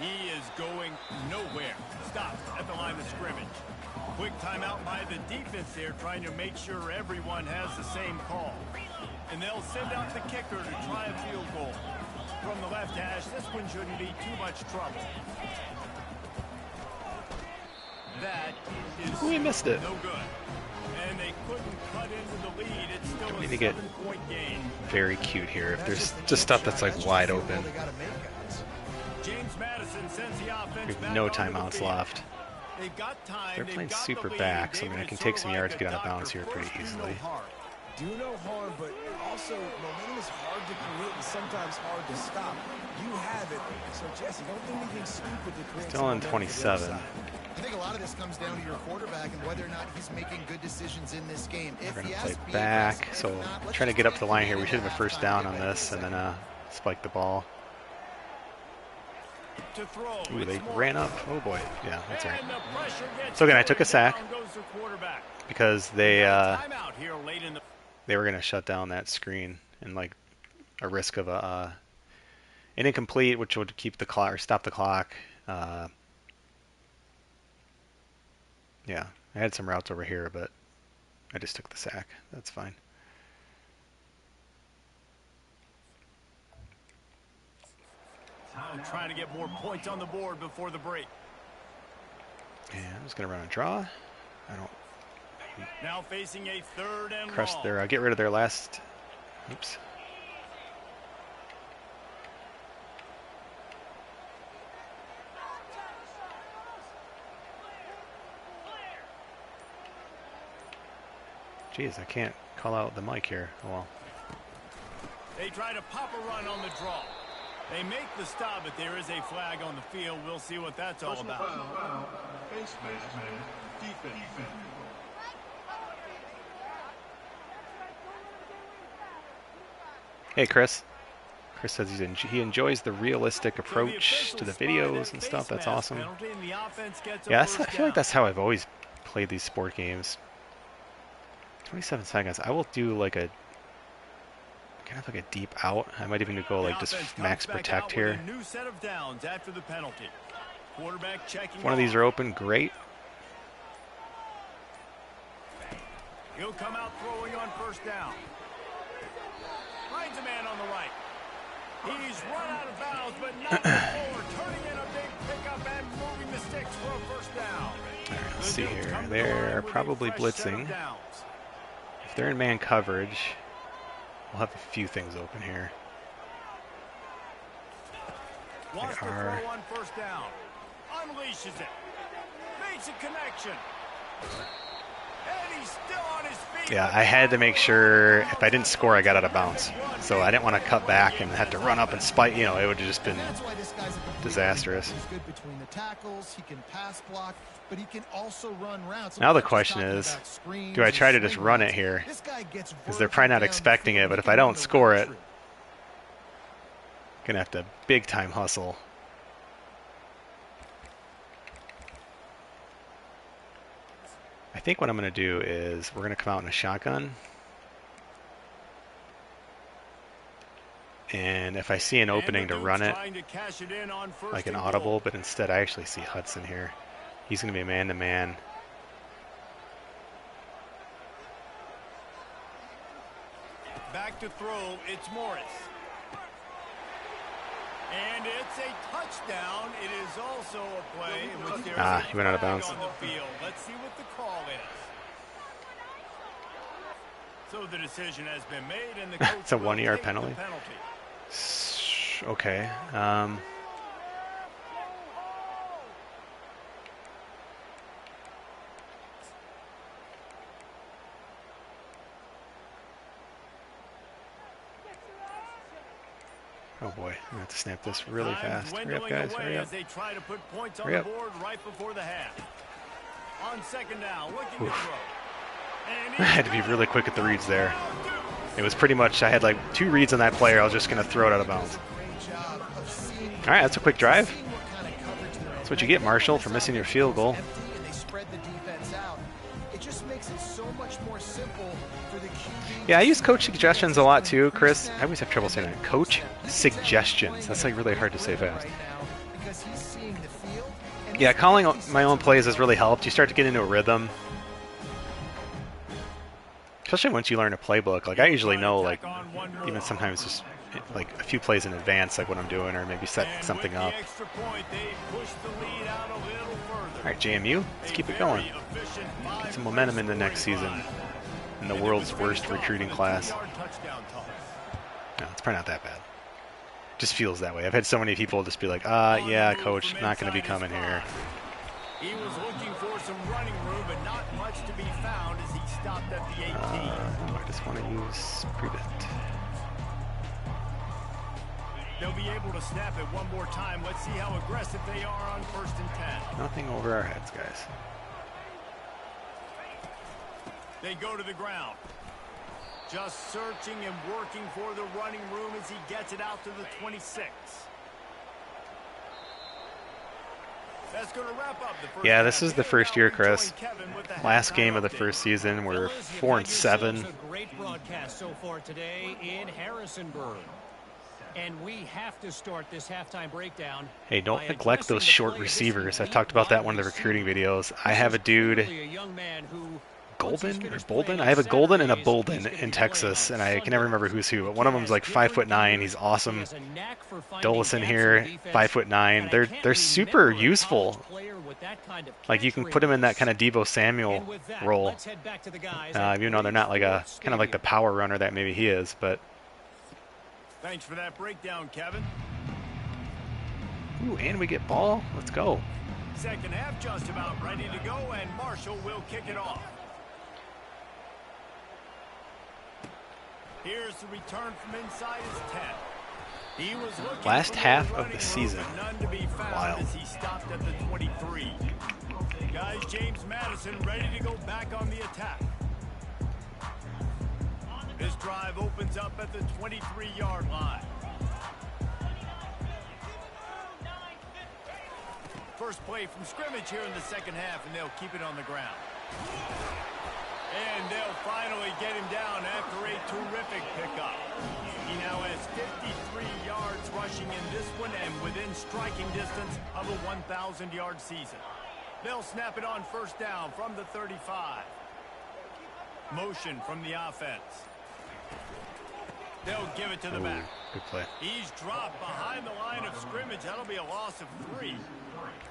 He is going nowhere. Stop at the line of scrimmage. Quick timeout by the defense there, trying to make sure everyone has the same call. And they'll send out the kicker to try a field goal. From the left hash, this one shouldn't be too much trouble. That is We missed it. no good. And they couldn't cut into the lead. It's still We a need to get 7-point game. very cute here. If there's just stuff that's like wide open. James Madison sends the offense We have back no onto the timeouts field. left. They've got time. They're They've playing got the super lead. back, so I mean, I David, can it's take sort some of yards, like get a out of bounds doctor. here pretty First, do easily. no harm. Do no harm, but also momentum is hard to create and sometimes hard to stop. You have it, so Jesse, don't do anything stupid to create. Still in 27. I think a lot of this comes down to your quarterback and whether or not he's making good decisions in this game. If We're he gonna has play to be back, aggressive, so if not, let's trying to just get up to the take line here. We the should have a half first and down get on back this, to and the then spike the ball. To throw. Ooh, they It's Morris. ran up. Oh boy, yeah, that's right. And the pressure gets So again, I going. took a sack Down goes the quarterback. because they Timeout here late in the were gonna shut down that screen and like a risk of an incomplete, which would keep the clock or stop the clock. Yeah, I had some routes over here, but I just took the sack. That's fine. trying to get more points on the board before the break. And I'm just gonna run a draw. I don't Now facing a 3rd and crush long. their. Get rid of their last. Oops. Jeez, I can't call out the mic here. Oh well. They try to pop a run on the draw. They make the stop, but there is a flag on the field. We'll see what that's all Personal about. foul. Face mask, man. Defense. Hey, Chris. Chris says he enjoys the realistic approach to the videos and stuff. That's awesome. Yeah, I feel like that's how I've always played these sport games. 27 seconds. I will do like a kind of like a deep out. I might even go like just max protect here. New set of downs after the penalty. Quarterback checking. If one of these are open, great. He'll come out throwing on 1st down. Finds a man on the right. He's run out of bounds, but not before turning in a big pickup and moving the sticks for a 1st down. All right, let's see here. They're probably blitzing. If they're in man coverage, we'll have a few things open here. Wants to They are. throw on 1st down. Unleashes it. Makes a connection. And he's still on his feet. Yeah, I had to make sure if I didn't score, I got out of bounds. So I didn't want to cut back and have to run up and spike. You know, it would have just been That's why this guy's a complete disastrous. He's good between the tackles. He can pass block, but he can also run routes. Now the I'm not just question talking is, about screens do I try to and just swing run it routes. here? This guy gets Because they're probably not vertical down the expecting field. it, but He if can I run don't the score route it, tree. gonna have to big time hustle. I think what I'm gonna do is we're gonna come out in a shotgun. And if I see an opening to run it, like an audible, but instead I actually see Hudson here. He's going to be man-to-man. Back to throw, it's Morris. And it's a touchdown. It is also a play in which there is He went out of bounds. on the field. Let's see what the call is. So the decision has been made, and the coach It's a will 1-yard take the penalty. Okay. Oh boy, I'm going to have to snap this really fast. Hurry up, guys, hurry up. As they try to put points on Hurry the up. board right before the half. On 2nd down, looking to throw. I had to be really quick at the reads there. It was pretty much, I had like 2 reads on that player. I was just going to throw it out of bounds. All right, that's a quick drive. That's what you get, Marshall, for missing your field goal. Yeah, I use coach suggestions a lot too, Chris. I always have trouble saying that. Coach suggestions. That's like really hard to say fast. Yeah, calling my own plays has really helped. You start to get into a rhythm. Especially once you learn a playbook. Like I usually know, like even sometimes just like a few plays in advance, like what I'm doing, or maybe set something up. All right, JMU, let's keep it going. Get some momentum in the next season. In the world's worst recruiting class. No, it's probably not that bad. Just feels that way. I've had so many people just be like, yeah, coach, not going to be coming here. He was looking for some running room, but not much to be found as he stopped at the 18. I just want to use prevent. They'll be able to snap it one more time. Let's see how aggressive they are on 1st and 10. Nothing over our heads, guys. They go to the ground. Just searching and working for the running room as he gets it out to the 26. That's going to wrap up the first yeah, this is the first year, Chris. Last game of the first season, we're 4-7. Great broadcast so far today in Harrisonburg. And we have to start this halftime breakdown. Hey, don't neglect those short receivers. I talked about that in one of the recruiting videos. I have a dude, Golden or Bolden? I have a Golden and a Bolden in Texas, and I can never remember who's who. But one of them's like 5'9". He's awesome. Dolison here, 5'9". They're super useful. Like you can put him in that kind of Deebo Samuel role. Even though they're not like a kind of like the power runner that maybe he is, but. Thanks for that breakdown, Kevin. Ooh, and we get ball. Let's go. Second half just about ready to go, and Marshall will kick it off. Here's the return from inside his 10. He was looking last half of the room, season. none to be found Wow. as he stopped at the 23. Guys, James Madison ready to go back on the attack. This drive opens up at the 23-yard line. First play from scrimmage here in the second half, and they'll keep it on the ground. And they'll finally get him down after a terrific pickup. He now has 53 yards rushing in this one and within striking distance of a 1,000-yard season. They'll snap it on first down from the 35. Motion from the offense. They'll give it to the back. Good play. He's dropped behind the line of scrimmage. That'll be a loss of 3.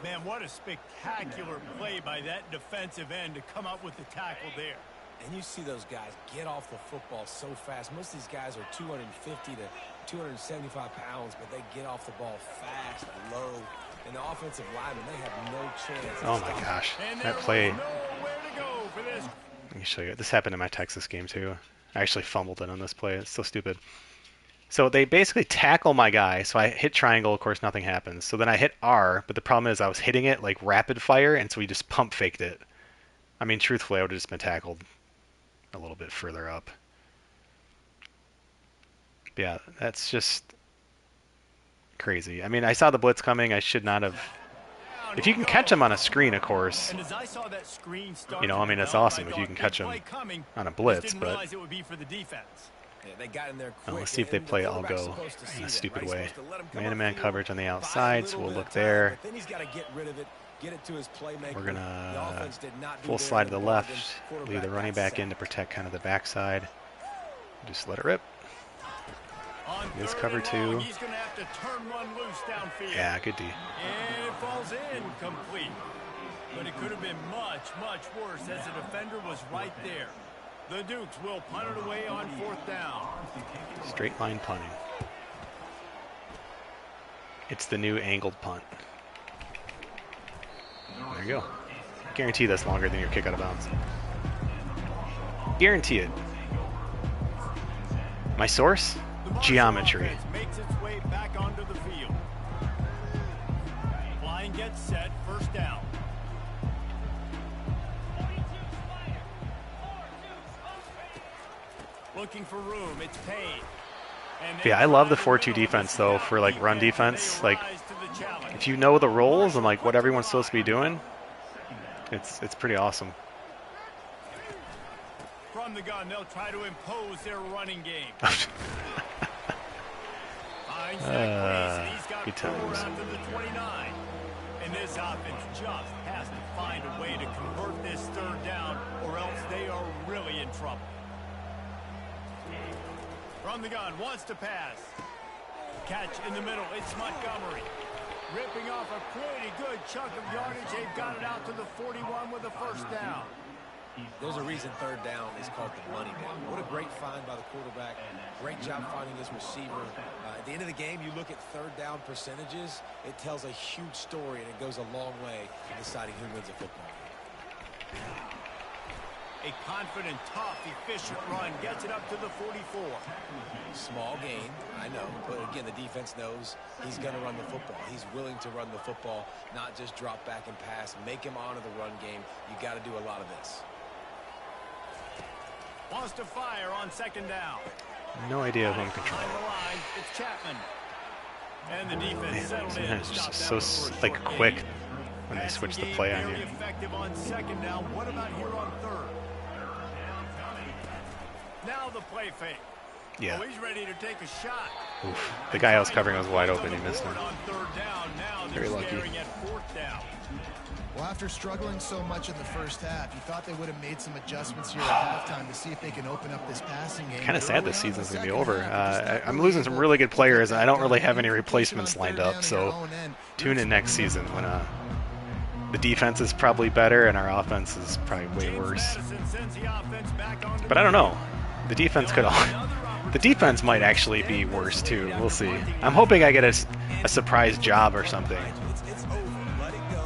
Man, what a spectacular play by that defensive end to come up with the tackle there. And you see those guys get off the football so fast. Most of these guys are 250 to 275 pounds, but they get off the ball fast, low. And the offensive linemen, they have no chance. Oh my gosh, that play. Nowhere to go for this. Let me show you. This happened in my Texas game too. I actually fumbled it on this play. It's so stupid. So they basically tackle my guy. So I hit triangle. Of course, nothing happens. So then I hit R. But the problem is I was hitting it like rapid fire, and so we just pump faked it. I mean, truthfully, I would have just been tackled a little bit further up. But yeah, that's just crazy. I mean, I saw the blitz coming. I should not have. If you can catch him on a screen, of course, you know, I mean, it's awesome if you can catch him on a blitz, but let's see if they play all go in a stupid way. Man-to-man coverage on the outside, so we'll look there. We're going to full slide to the left, leave the running back in to protect kind of the backside. Just let it rip. This cover 2. He's going to have to turn one loose downfield. Yeah, good D. And it falls incomplete. But it could have been much, much worse as the defender was right there. The Dukes will punt it away on 4th down. Straight line punting. It's the new angled punt. There you go. Guarantee that's longer than your kick out of bounds. Guarantee it. My source? Geometry. Makes its way back onto the field. Line gets set, first down. Looking for room. It's Payne. Yeah, I love the 4-2 defense though for like run defense. Like if you know the roles and like what everyone's supposed to be doing, it's pretty awesome. From the gun, they'll try to impose their running game. Good times. After the 29. And this offense just has to find a way to convert this third down, or else they are really in trouble. From the gun, wants to pass. Catch in the middle, it's Montgomery. Ripping off a pretty good chunk of yardage. They've got it out to the 41 with a first down. There's a reason third down is called the money down. What a great find by the quarterback. Great job finding his receiver. At the end of the game, you look at third down percentages. It tells a huge story, and it goes a long way in deciding who wins a football game. A confident, tough, efficient run gets it up to the 44. Small gain, I know, but again, the defense knows he's going to run the football. He's willing to run the football, not just drop back and pass. Make him honor the run game. You got to do a lot of this. Wants to fire on second down. No idea who I'm controlling. On the line, it's Chapman. And the defense settled in. It's just so like quick when they switch the play on you. Very effective on second down. What about here on third? Now the play fake. Yeah. Oh, he's ready to take a shot. Oof. The guy I was covering was wide open. He missed him. On third down. Now Very they're lucky. staring at fourth down. Well, after struggling so much in the first half, you thought they would have made some adjustments here at halftime to see if they can open up this passing game. Kind of sad this season's going to be over. I'm losing some really good players, and I don't really have any replacements lined up. So tune in next season when the defense is probably better and our offense is probably way worse. But I don't know. The defense could all. The defense might actually be worse too. We'll see. I'm hoping I get a surprise job or something. It's over. Let it go.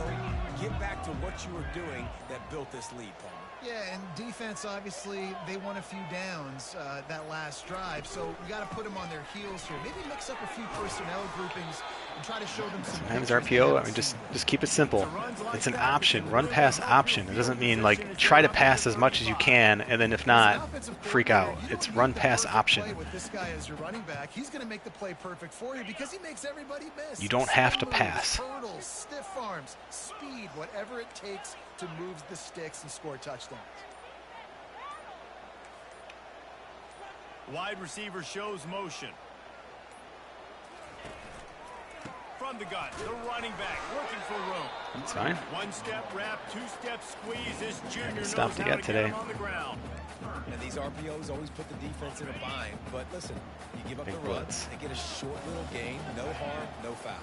Get back to what you were doing that built this lead, Palmer. Yeah, and defense, obviously, they won a few downs that last drive, so you got to put them on their heels here. Maybe mix up a few personnel groupings and try to show them some. Sometimes RPO, I mean, just keep it simple. It's an option, run pass option. It doesn't mean like try to pass as much as you can, and then if not, freak out. It's run pass option. With this guy as your running back, he's going to make the play perfect for you because he makes everybody miss. You don't have to Moves, pass. Hurdles, stiff arms, speed, whatever it takes to move the sticks and score touchdowns. Wide receiver shows motion. From the gun, the running back looking for room. That's fine. One step wrap, two step squeeze. This junior knows Stuff to how get to today. get him on the ground. And these RPOs always put the defense in a bind. But listen, you give up Big the run, blitz. they get a short little gain, no harm, no foul.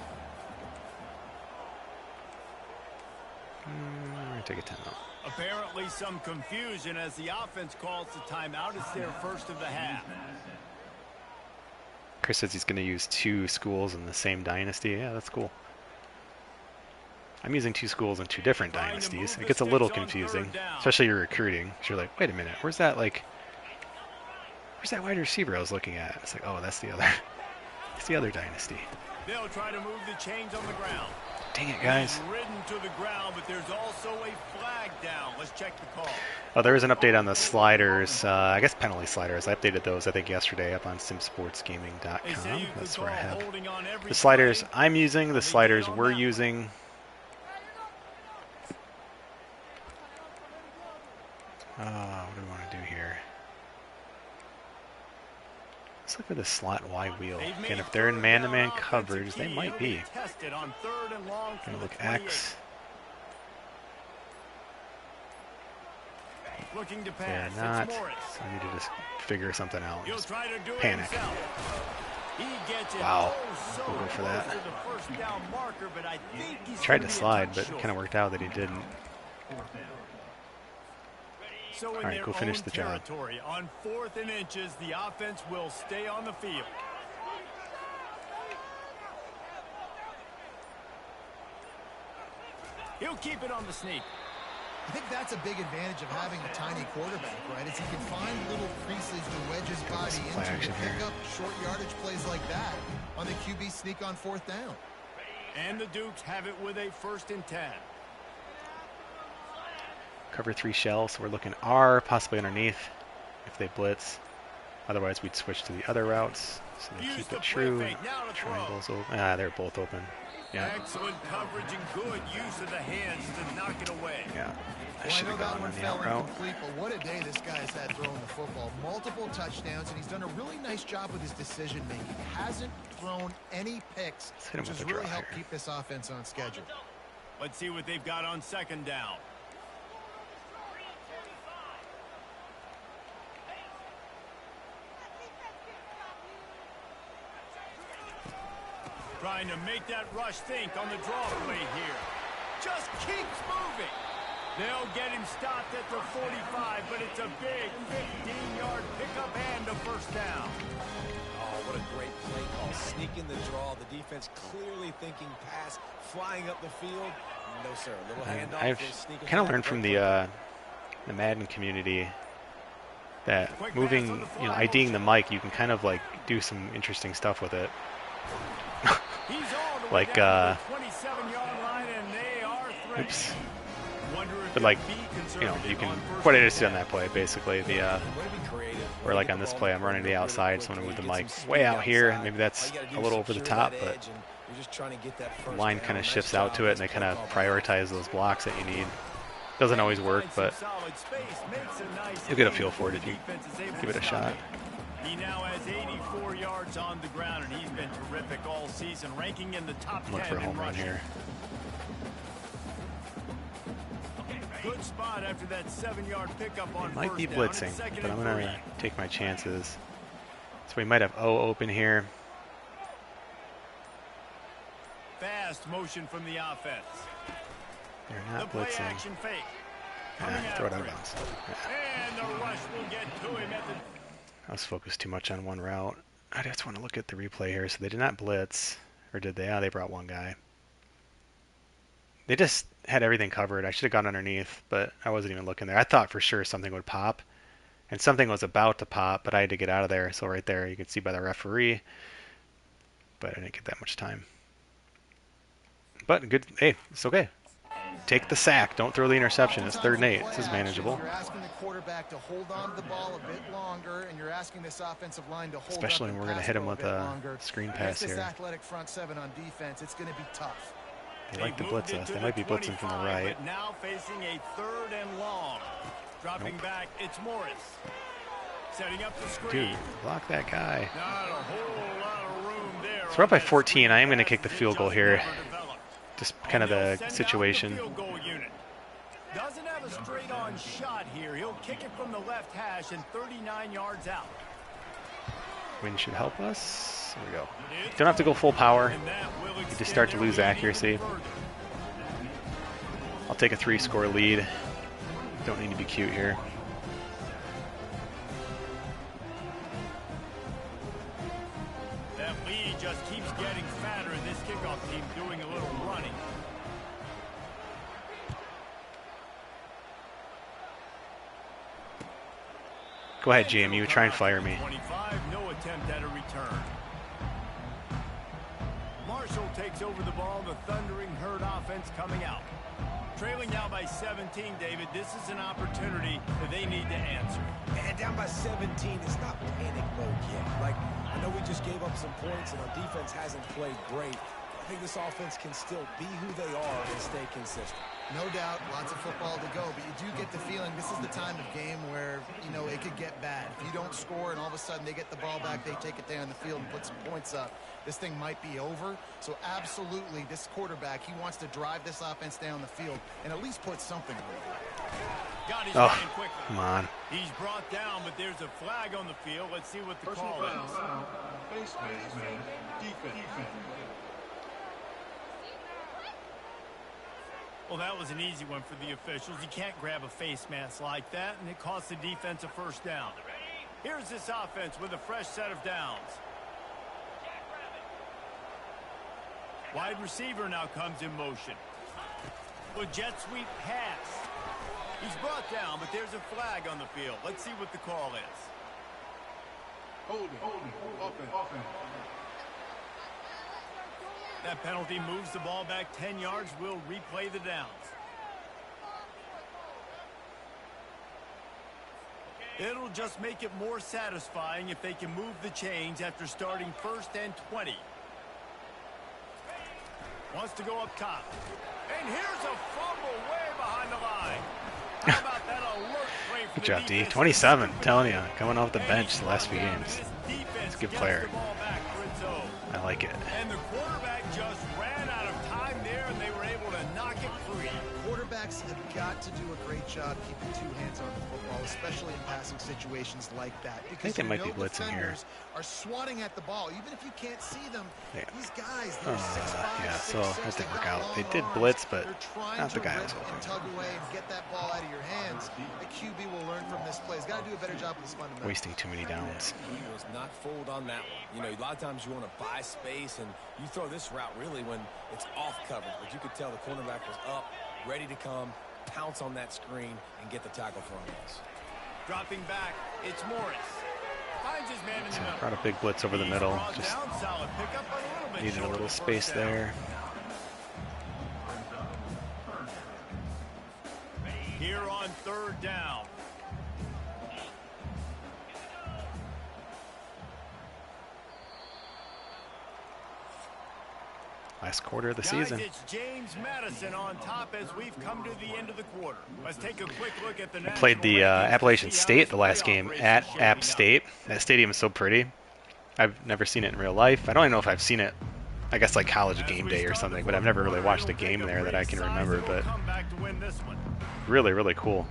We're going to take a timeout. Apparently some confusion as the offense calls the timeout. It's their first of the half. Chris says he's going to use 2 schools in the same dynasty. Yeah, that's cool. I'm using 2 schools in 2 different dynasties. It gets a little confusing, especially your recruiting. 'Cause you're like, wait a minute, where's that wide receiver I was looking at? It's like, oh, that's the other dynasty. They'll try to move the chains on the ground. Dang it, guys. He's ridden to the ground, but there's also a flag down. Let's check the call. Oh, there is an update on the sliders. I guess penalty sliders. I updated those, I think, yesterday up on simsportsgaming.com. That's where I have the sliders I'm using, the sliders we're using. What do we want to do here? Let's look for the slot Y wheel. Again, if they're in man-to-man coverage, they might be. Gonna look X. They're not. So I need to just figure something out. Just panic. Wow. We'll go for that. Tried to slide, but it kind of worked out that he didn't. So all right, go finish the job. On 4th and inches, the offense will stay on the field. He'll keep it on the sneak. I think that's a big advantage of having a tiny quarterback, right? Is he can find little creases to wedge his body into to pick up short yardage plays like that on the QB sneak on 4th down. And the Dukes have it with a 1st and 10. Cover 3 shell, so we're looking R, possibly underneath if they blitz. Otherwise, we'd switch to the other routes. So they Use keep the it true. play fake. Now to throw. Triangles open. Ah, they're both open. Yeah. Excellent coverage and good use of the hands to knock it away. Yeah. I Well, I should know have that gone one on the fell out route. incomplete, but what a day this guy's had throwing the football. Multiple touchdowns, and he's done a really nice job with his decision-making. Hasn't thrown any picks, Let's hit him which with has a really draw helped here. keep this offense on schedule. Let's see what they've got on second down. Trying to make that rush think on the draw play here. Just keeps moving. They'll get him stopped at the 45, but it's a big 15-yard pickup and a first down. Oh, what a great play call. Sneaking the draw. The defense clearly thinking pass, flying up the field. No, sir. A little handoff. I've kind of learned from the Madden community that moving, IDing the mic, you can kind of like do some interesting stuff with it. He's all the way Like, down to the 27-yard line, and they are threatening. Oops. Wonder if But like, they'll be you conservative can, on first what I and just did on 10. that play, basically, Way to be creative. or like on this play, I'm running to the outside, so I'm going to move the mic way out here. Maybe that's a little over the top, but the line kind of shifts out to it, and they kind of prioritize those blocks that you need. Doesn't always work, but you'll get a feel for it if you give it a shot. He now has 84 yards on the ground, and he's been terrific all season, ranking in the top 10 Look for a in home run rushing. here. Good spot after that 7-yard pickup on Might first be down. blitzing, It's second but I'm and going to 3. take my chances. So we might have O open here. Fast motion from the offense. They're The not play blitzing. action fake. Coming Throw it out after of him. bounds. And the rush will get to him at the... I was focused too much on one route. I just want to look at the replay here. So they did not blitz, or did they? Oh, they brought one guy. They just had everything covered. I should have gone underneath, but I wasn't even looking there. I thought for sure something would pop, and something was about to pop, but I had to get out of there. So right there, you can see by the referee, but I didn't get that much time. But good. Hey, it's okay. Take the sack. Don't throw the interception. It's 3rd and 8. This is manageable. You're asking the quarterback to hold on to the ball a bit longer, and you're asking this offensive line to hold Especially up when and we're going to pass hit the him ball with bit a longer. screen Against pass this here. athletic front seven on defense, it's going to be tough. They like to They've blitz moved us. it They to might be the blitzing from the 25, right. but now facing a 3rd and long. Dropping Nope. back, it's Morris. Setting up the screen. Dude, block that guy. Not a whole lot of room there. So we're up by on that 14. I am screen going to kick the pass. field goal It here. just never developed. Just kind of They'll the send out situation. the field goal unit. Doesn't have a straight-on shot here. He'll kick it from the left hash and 39 yards out. Wind should help us. There we go. Don't have to go full power. And that will You just extend start to their lose lead accuracy. even further. I'll take a 3-score lead. Don't need to be cute here. That lead just keeps getting fatter, and this kickoff team doing a little running. Go ahead, GMU. Try and fire me. 25, no attempt at a return. Marshall takes over the ball. The thundering herd offense coming out. Trailing now by 17, David. This is an opportunity that they need to answer. And down by 17, it's not panic mode yet. Like, I know we just gave up some points and our defense hasn't played great. I think this offense can still be who they are and stay consistent. No doubt, lots of football to go, but you do get the feeling this is the time of game where, it could get bad. If you don't score and all of a sudden they get the ball back, they take it down the field and put some points up, this thing might be over. So absolutely, this quarterback, he wants to drive this offense down the field and at least put something on it. Got his Oh, man quickly. come on. He's brought down, but there's a flag on the field. Let's see what the Personal call foul. is. Face mask, man. Defense. Well, that was an easy one for the officials. You can't grab a face mask like that, and it costs the defense a first down. Here's this offense with a fresh set of downs. Wide receiver now comes in motion. With jet sweep pass. He's brought down, but there's a flag on the field. Let's see what the call is. Holding. Offense. That penalty moves the ball back 10 yards. We'll replay the downs. It'll just make it more satisfying if they can move the chains after starting 1st and 20. Wants to go up top. And here's a fumble way behind the line. How about that alert play for Good the job, D. defense? 27, telling you, coming off the bench the last few games. He's a good player. I like it. And the quarterback just ran out of time there, and they were able to knock it free. Quarterbacks have got to do a great job keeping two hands on the football, especially in passing situations like that. Because I think they might be blitzing here. Are swatting at the ball, even if you can't see them. Yeah. These guys, they're 6'5", yeah, so 6'6", that didn't work got out. long They did arms. blitz, but They're trying not the to guy I rip was and hoping. tug away and get that ball out of your hands. The QB will learn from this play. He's got to do a better job with his fundamentals. Wasting too many downs. He was not fooled on that one. You know, a lot of times you want to buy space, and you throw this route really when it's off coverage. But you could tell the cornerback was up, ready to come, pounce on that screen, and get the tackle for him. Dropping back, it's Morris. Finds his man in the middle. Brought a big blitz over the He's middle. brought Just down, solid pickup, but a little bit needed a short little of the space first down. there. Here on 3rd down. Last quarter of the Guys, season. it's James Madison on top as we've come to the end of the quarter. Let's take a quick look at the I played the Appalachian State the last game at App State. That stadium is so pretty. I've never seen it in real life. I don't even know if I've seen it, I guess like college game day or something, but I've never really watched a game there that I can remember. But really, really cool.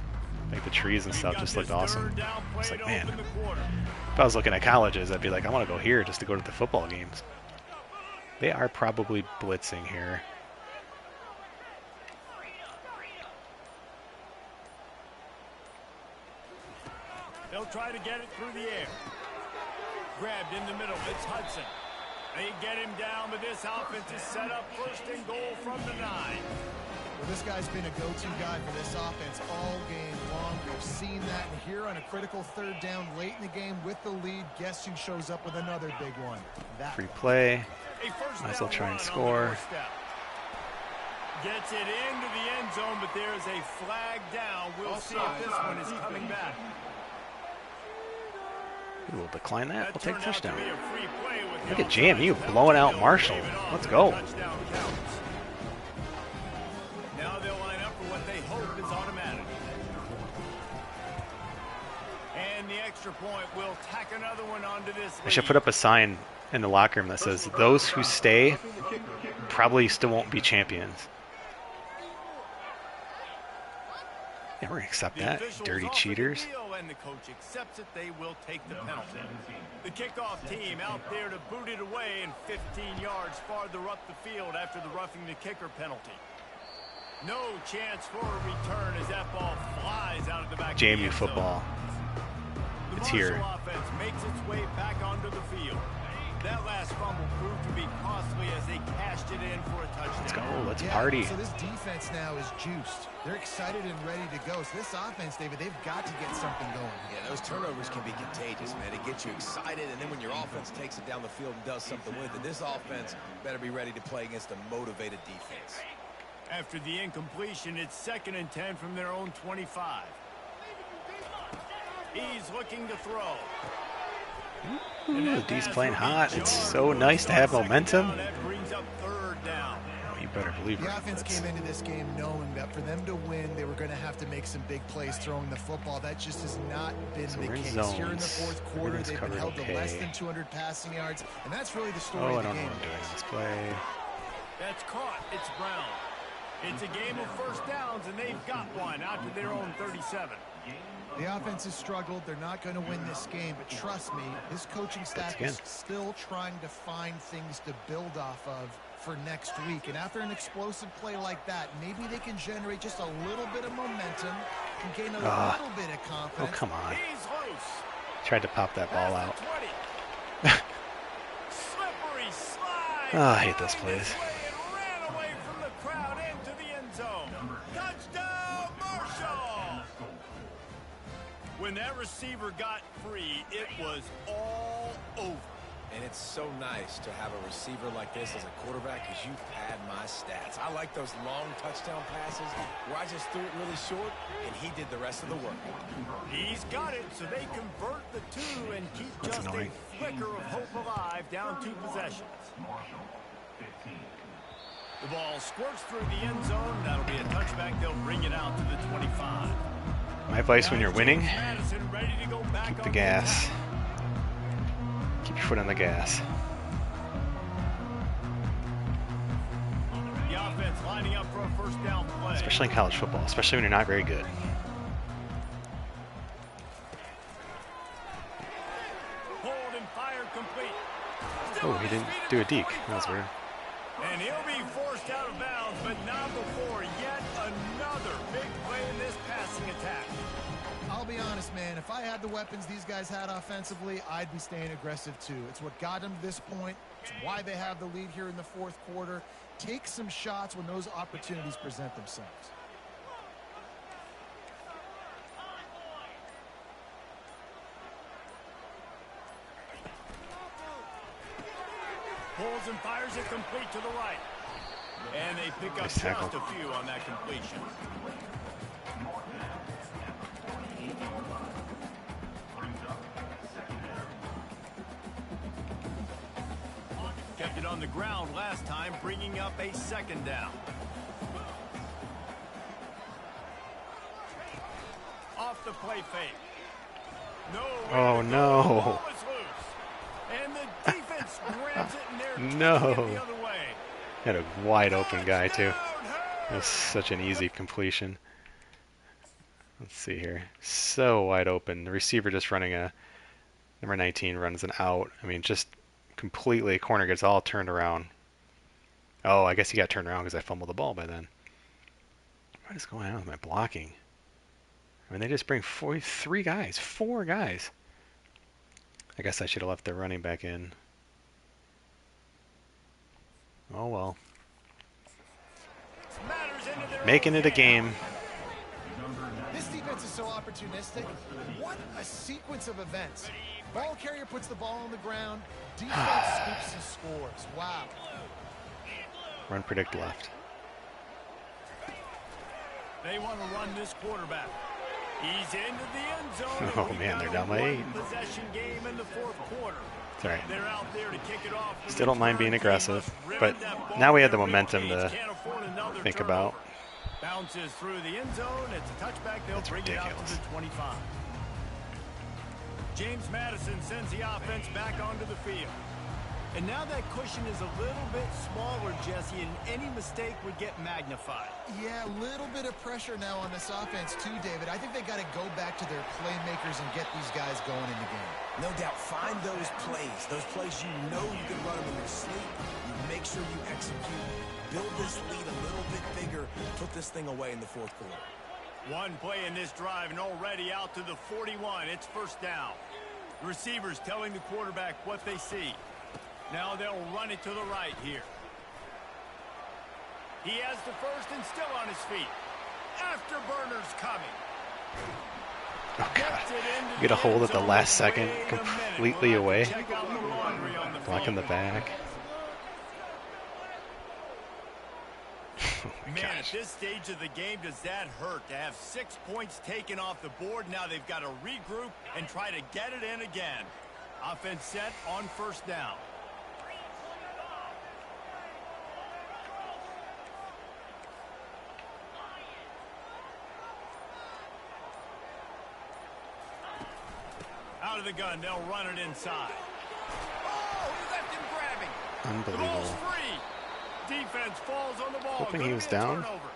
Like the trees and stuff just looked awesome. It's like, man, if I was looking at colleges, I'd be like, I want to go here just to go to the football games. They are probably blitzing here. They'll try to get it through the air. Grabbed in the middle. It's Hudson. They get him down, but this offense is set up 1st and goal from the 9. Well, this guy's been a go-to guy for this offense all game long. We've seen that here on a critical 3rd down late in the game with the lead. Guess who shows up with another big one? That Free play. A first Might as well down try run and on the score. doorstep. Gets it into the end zone, but there's a flag down. We'll see if this one is coming back. We'll decline that. We'll take turned out to touchdown. be a free play with Look the at JMU onside blowing out penalty. Marshall. Leave it off Let's for go. the touchdown counts. Now they'll line up for what they hope is automatic. And the extra point will tack another one onto this I should lead. put up a sign in the locker room that says, those who stay probably still won't be champions. Yeah, we're going to accept The that, officials dirty offer the cheaters. deal, and the coach accepts it. They will take the penalty. The kickoff team out there to boot it away and 15 yards farther up the field after the roughing the kicker penalty. No chance for a return as that ball flies out of the back of the JMU end zone. football. The It's Marshall here. offense makes its way back onto the field. That last fumble proved to be costly as they cashed it in for a touchdown. Let's go. Let's party. So this defense now is juiced. They're excited and ready to go. So this offense, David, they've got to get something going. Yeah, those turnovers can be contagious, man. It gets you excited, and then when your offense takes it down the field and does something with it, this offense better be ready to play against a motivated defense. After the incompletion, it's 2nd and 10 from their own 25. He's looking to throw. Ooh, the D's playing hot. It's so nice to have momentum. That brings up 3rd down. Oh, you better believe The it. offense came into this game knowing that for them to win, they were going to have to make some big plays throwing the football. That just has not been So the we're in case. zones. Here in the 4th quarter, Everything's they've been covered held to okay. less than 200 passing yards, and that's really the story Oh, I of the don't know game. what I'm doing. Let's play. That's caught. It's Brown. It's a game of first downs, and they've got one out to their own 37. The offense has struggled. They're not going to win this game, but trust me, his coaching staff again. is still trying to find things to build off of for next week. And after an explosive play like that, maybe they can generate just a little bit of momentum and gain a little bit of Oh, confidence. come on. He's loose. Tried to pop that ball out. Past the 20. Slippery slide. Oh, I hate those Found his plays. way and ran away from the crowd into the end zone. Touchdown, Marshall. When that receiver got free, it was all over. And it's so nice to have a receiver like this as a quarterback because you pad my stats. I like those long touchdown passes where I just threw it really short and he did the rest of the work. He's got it, so they convert the two and keep That's just annoying. a flicker of hope alive, down 2 possessions. The ball squirts through the end zone. That'll be a touchback. They'll bring it out to the 25. My advice when you're winning, Madison ready to go back keep the on gas. Keep your foot on the gas. The offense lining up for a first down play. Especially in college football, especially when you're not very good. Hold and fire complete. Oh, he didn't do a deke. That was weird. And he'll be forced out of bounds, but not before yet another big play in this passing attack. I'll be honest, man. If I had the weapons these guys had offensively, I'd be staying aggressive too. It's what got them to this point. It's why they have the lead here in the fourth quarter. Take some shots when those opportunities present themselves. Pulls and fires it complete to the right. And they pick up Nice just tackle. a few on that completion. Kept it on the ground last time, bringing up a second down. Off the play fake. Oh, no. Ball is loose. And the defense grabs it and they're No. taking it the other way. Had a wide open guy too. That was such an easy completion. Let's see here. So wide open. The receiver just running a number 19 runs an out. I mean, just completely corner gets all turned around. Oh, I guess he got turned around because I fumbled the ball by then. What is going on with my blocking? I mean, they just bring four guys. I guess I should have left the running back in. Oh well. Making it a game. This defense is so opportunistic. What a sequence of events. Ball carrier puts the ball on the ground. Defense scoops and scores. Wow. Run predict left. They want to run this quarterback. He's into the end zone. Oh, man, they're down by 8. Possession game in the fourth quarter. It's all right. They're out there to kick it off. Still don't mind being aggressive, but now we have the momentum to think about. Bounces through the end zone. It's a touchback. They'll That's bring it out to ridiculous. the 25. James Madison sends the offense back onto the field. And now that cushion is a little bit smaller, Jesse, and any mistake would get magnified. Yeah, a little bit of pressure now on this offense too, David. I think they got to go back to their playmakers and get these guys going in the game. No doubt, find those plays you know you can run them in your sleep. You make sure you execute, build this lead a little bit bigger, put this thing away in the fourth quarter. One play in this drive and already out to the 41. It's first down. The receivers telling the quarterback what they see. Now they'll run it to the right here. He has the first and still on his feet. Afterburners coming. Oh god. You get a hold at the last second, completely away. Block in the back. Oh my Man, at gosh. this stage of the game, does that hurt to have 6 points taken off the board? Now they've got to regroup and try to get it in again. Offense set on first down. Out of the gun, they'll run it inside. Oh, he left him grabbing. The ball's Unbelievable. free. Defense falls on the ball. Hoping he Gonna was be a down. turnover.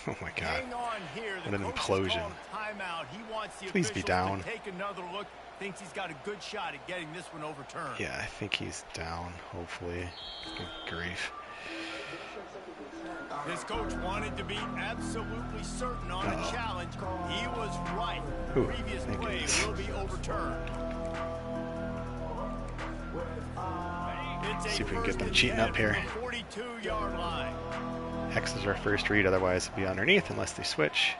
Oh my god. Hang on here. The What an coach has implosion. called timeout. He wants the Please be officials down. to take another look. Thinks he's got a good shot at getting this one overturned. Yeah, I think he's down, hopefully. Good grief. This coach wanted to be absolutely certain on the challenge. He was right. The Ooh, previous thank play goodness. will be overturned. It's See a if we can get first them and cheating 10 up here. from the 42-yard line. X is our first read, otherwise it'll be underneath unless they switch.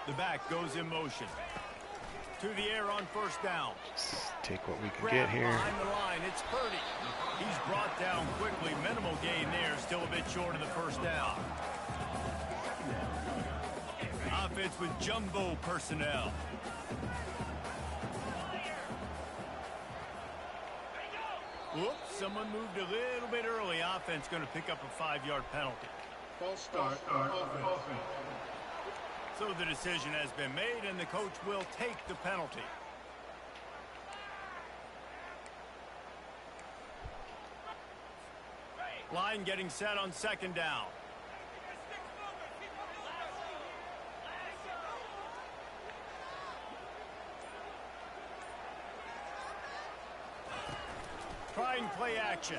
The back goes in motion. To the air on first down. Just take what we can get here. Behind the line, it's Purdy. He's brought down quickly. Minimal gain there, still a bit short of the first down. Offense with jumbo personnel. Whoops, someone moved a little bit early. Offense going to pick up a 5-yard penalty. False start. Offense. So the decision has been made, and the coach will take the penalty. Line getting set on second down. Trying play action.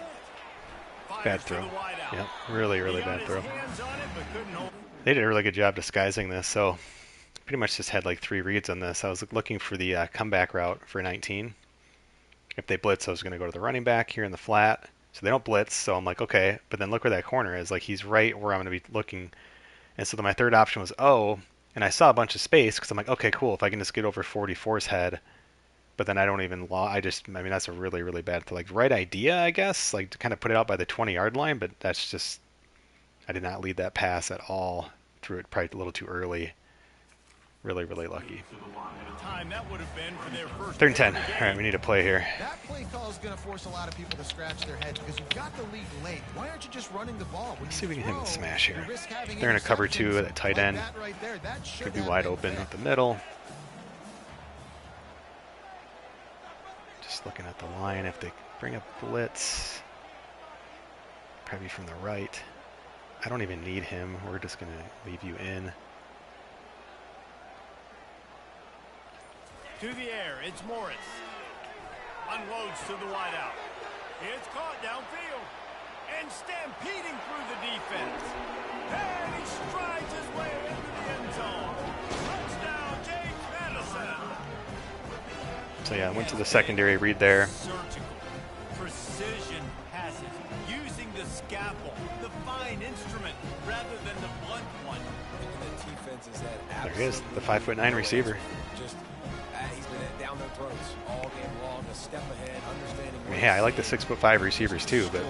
Bad throw. Yep, really bad throw. They did a really good job disguising this, so pretty much just had like 3 reads on this. I was looking for the comeback route for 19. If they blitz, I was going to go to the running back here in the flat. So they don't blitz, so I'm like, okay. But then look where that corner is. Like, he's right where I'm going to be looking. And so then my third option was O, and I saw a bunch of space because I'm like, okay, cool. If I can just get over 44's head. But then I don't even I mean, that's a really bad, like, right idea, I guess. Like, to kind of put it out by the 20-yard line, but that's just, I did not lead that pass at all. Threw it probably a little too early. Really lucky. Time that would have been for their first 3rd and 10. All right, we need a play here. That play call is going to force a lot of people to scratch their heads because you've got the lead late. Why aren't you just running the ball? Let's see if we can hit the smash here. They're in a cover 2 at tight end. Could be wide open up the middle. Just looking at the line. If they bring a blitz, probably from the right. I don't even need him. We're just going to leave you in. To the air, it's Morris. Unloads to the wideout. It's caught downfield. And stampeding through the defense. And he strides his way into the end zone. Touchdown, James Madison. So yeah, I went to the secondary read there. Surgical, precision passes, using the scalpel, the fine instrument, rather than the blunt one. And the defense is that There he is, the 5'9" receiver. Just he's been down their throats all game long, a step ahead, understanding. I mean, yeah, I like the 6'5" receivers too, but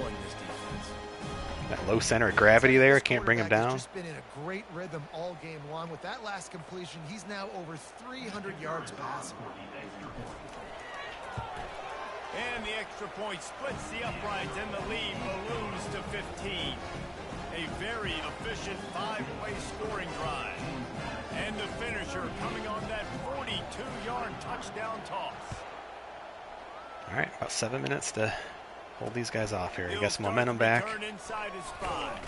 that low center of gravity there, can't bring him down. He's just been in a great rhythm all game long. With that last completion, he's now over 300 yards passing. And the extra point splits the uprights, and the lead balloons to 15. A very efficient 5-play scoring drive. And the finisher coming on that 42-yard touchdown toss. All right, about 7 minutes to hold these guys off here. He got some momentum back. Inside his 5.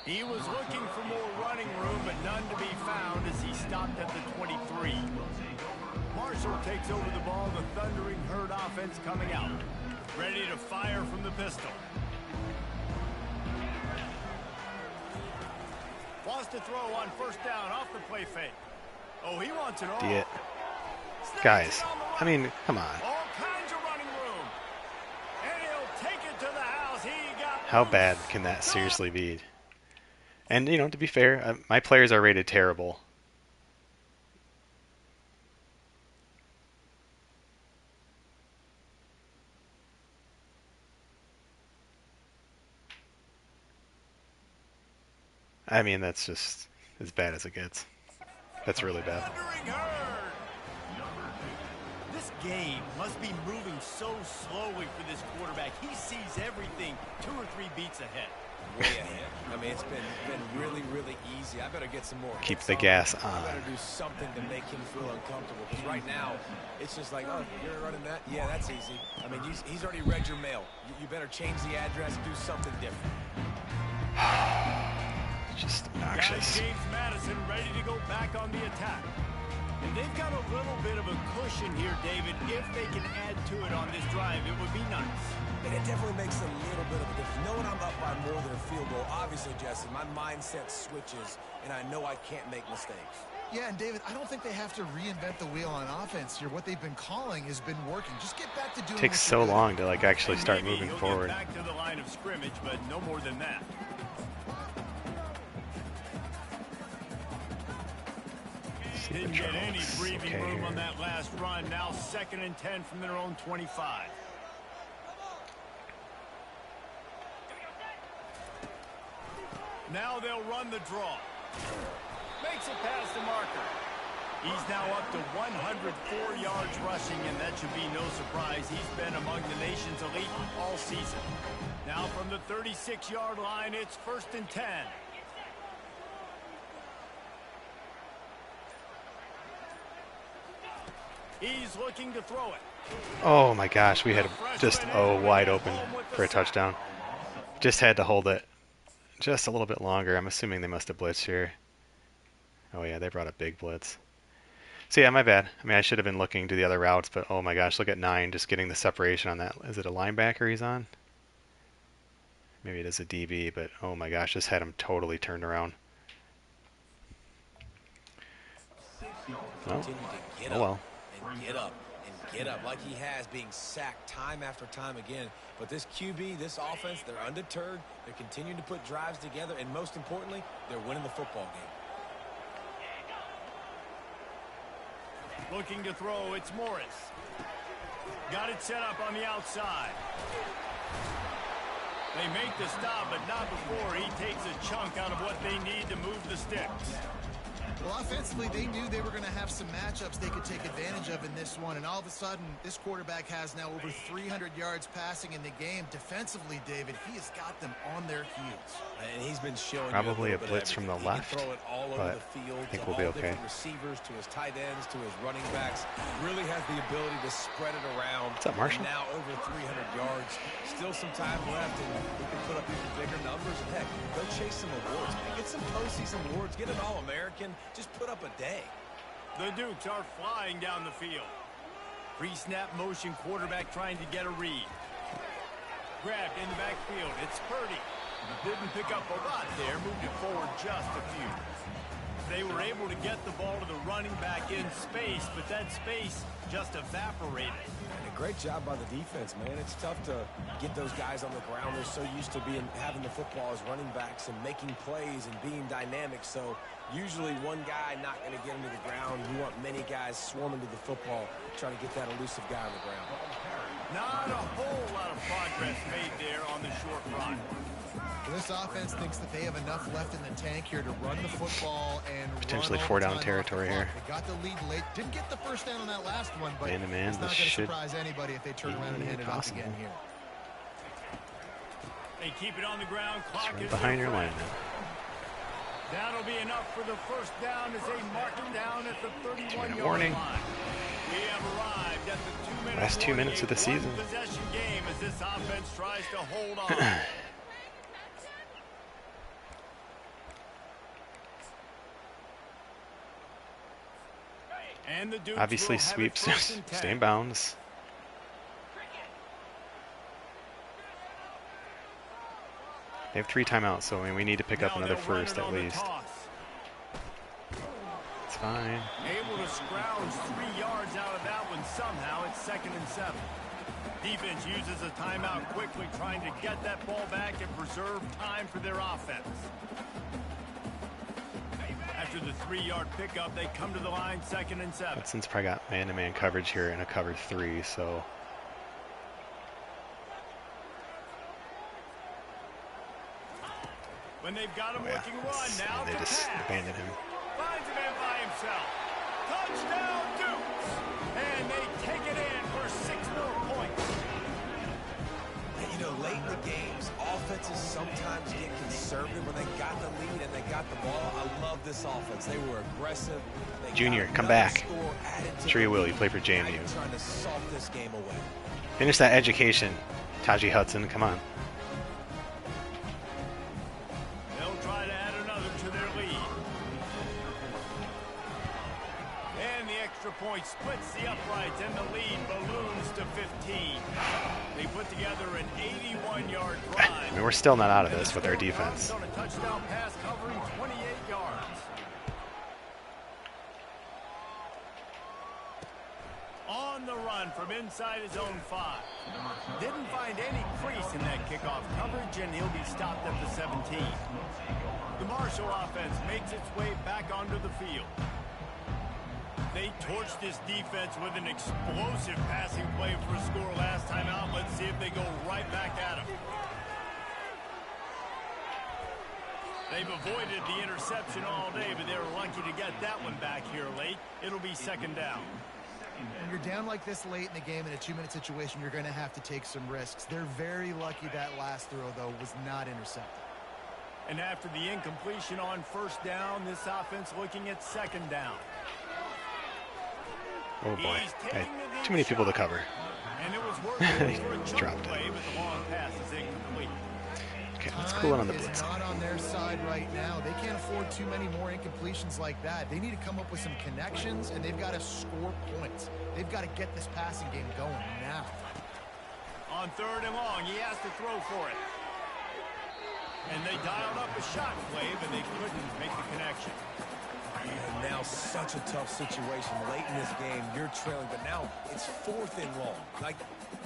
He was looking for more running room, but none to be found as he stopped at the 23. Marshall takes over the ball, the thundering herd offense coming out. Ready to fire from the pistol. Wants to throw on first down off the play fake. Oh, he wants it all. Guys, I mean, come on. All kinds of running room. And he'll take it to the house. He got How bad can that seriously be? And, you know, to be fair, my players are rated terrible. I mean, that's just as bad as it gets. That's really bad. This game must be moving so slowly for this quarterback. He sees everything 2 or 3 beats ahead. Way ahead. I mean, it's been really easy. I better get some more. Keep the gas on. I better do something to make him feel uncomfortable. Because right now, it's just like, oh, you're running that? Yeah, that's easy. I mean, he's already read your mail. You better change the address, do something different. Just obnoxious. James Madison ready to go back on the attack. And they've got a little bit of a cushion here, David. If they can add to it on this drive, it would be nice. And it definitely makes a little bit of a difference. Knowing I'm up by more than a field goal, obviously, Jesse, my mindset switches, and I know I can't make mistakes. Yeah, and David, I don't think they have to reinvent the wheel on offense here. What they've been calling has been working. Just get back to doing. It takes so long to like actually start Maybe moving he'll forward. Get back to the line of scrimmage, but no more than that. See the Didn't get any Trunks. breathing Okay, room on here. that last run. Now 2nd and 10 from their own 25. Now they'll run the draw. Makes it past the marker. He's now up to 104 yards rushing, and that should be no surprise. He's been among the nation's elite all season. Now from the 36-yard line, it's 1st and 10. He's looking to throw it. Oh my gosh, we had just wide open for a touchdown. Just had to hold it just a little bit longer. I'm assuming they must have blitzed here. Oh yeah, they brought a big blitz. So yeah, my bad. I mean, I should have been looking to the other routes, but oh my gosh, look at 9, just getting the separation on that. Is it a linebacker he's on? Maybe it is a DB, but oh my gosh, just had him totally turned around. Oh, oh well. And get up like he has, being sacked time after time again. But this QB, this offense, they're undeterred. They're continuing to put drives together, and most importantly, they're winning the football game. Looking to throw, it's Morris. Got it set up on the outside. They make the stop, but not before he takes a chunk out of what they need to move the sticks. Well, offensively, they knew they were going to have some matchups they could take advantage of in this one, and all of a sudden, this quarterback has now over 300 yards passing in the game. Defensively, David, he has got them on their heels. And he's been showing Probably you a blitz from the left, throw it all over but the field, I think to we'll be all okay. different receivers, to his tight ends, to his running backs. Really has the ability to spread it around. What's up, Marshall? And now over 300 yards. Still some time left, and we can put up even bigger numbers. And heck, go chase some awards, man. Get some postseason awards. Get an All-American. Just put up a day. The Dukes are flying down the field. Pre-snap motion quarterback trying to get a read. Grabbed in the backfield. It's Purdy. Didn't pick up a lot there. Moved it forward just a few. They were able to get the ball to the running back in space, but that space just evaporated. And a great job by the defense, man. It's tough to get those guys on the ground. They're so used to having the football as running backs and making plays and being dynamic. So usually one guy not going to get into the ground. You want many guys swarming to the football, trying to get that elusive guy on the ground. Not a whole lot of progress made there on the short run. This offense thinks that they have enough left in the tank here to run the football and Potentially run 4 down overtime territory off the here. clock. They got the lead late. Didn't get the first down on that last one, but Man-to-man, it's not this going to should surprise anybody if they turn around and hand it off possible. again here. They keep it on the ground. Clock Right is behind your line refreshed. now. That'll be enough for the first down as they mark it down at the 31-yard warning. line. We have arrived at the 2-minute Last 2 minutes of the season. Possession game as this offense tries to hold on. And the Dukes Obviously will have it sweeps, 1st and 10. stay in bounds. They have 3 timeouts, so I mean, we need to pick up Now another they'll run first it at on the least. toss. It's fine. Able to scrounge 3 yards out of that one somehow. It's 2nd and 7. Defense uses a timeout quickly, trying to get that ball back and preserve time for their offense. After the 3-yard pickup, they come to the line, 2nd and 7. Hudson's probably got man-to-man coverage here and a cover 3, so When they've got him oh, yeah. looking run, now They to just pass. abandoned him. Finds a man by himself. Touchdown, Dukes! And they take it in for 6 more points. And, you know, late in the games, offenses sometimes get conservative when they got the lead and they got the ball. I love this offense. They were aggressive. They Junior, got come another back. score added to Sure you the will. You lead. play for Now JMU. you're trying to salt this game away. Finish that education, Taji Hudson. Come on. They'll try to add another to their lead. And the extra point splits the uprights, and the lead balloons to 15. They put together an 81-yard drive. I mean, we're still not out of this with our And the score defense. comes on a touchdown pass covering 28 yards. On the run from inside his own 5. Didn't find any crease in that kickoff coverage, and he'll be stopped at the 17. The Marshall offense makes its way back onto the field. They torched this defense with an explosive passing play for a score last time out. Let's see if they go right back at him. They've avoided the interception all day, but they were lucky to get that one back here late. It'll be second down. When you're down like this late in the game in a 2-minute situation, you're going to have to take some risks. They're very lucky that last throw, though, was not intercepted. And after the incompletion on first down, this offense looking at second down. Oh boy, too many people to cover. And it was working for a jump Dropped play, it. but the long pass is incomplete. Okay, let's pull it on the Time blitz. is not on their side right now. They can't afford too many more incompletions like that. They need to come up with some connections, and they've got to score points. They've got to get this passing game going now. On third and long, he has to throw for it. And they dialed up a shot play, but they couldn't make the connection. And now such a tough situation late in this game. You're trailing, but now it's fourth and long. Like,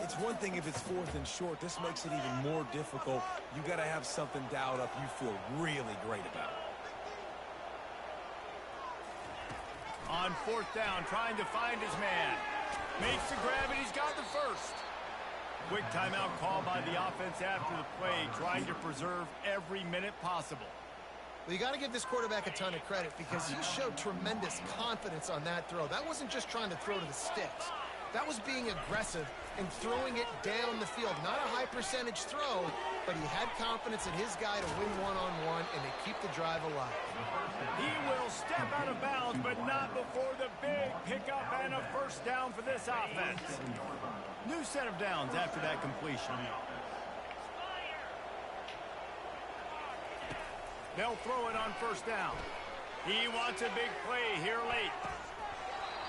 it's one thing if it's fourth and short. This makes it even more difficult. You got to have something dialed up you feel really great about. On fourth down, trying to find his man. Makes the grab, and he's got the first. Quick timeout call by the offense after the play, trying to preserve every minute possible. Well, you got to give this quarterback a ton of credit because he showed tremendous confidence on that throw. That wasn't just trying to throw to the sticks. That was being aggressive and throwing it down the field. Not a high percentage throw, but he had confidence in his guy to win one-on-one, and they keep the drive alive. He will step out of bounds, but not before the big pickup and a first down for this offense. New set of downs after that completion. They'll throw it on first down. He wants a big play here late.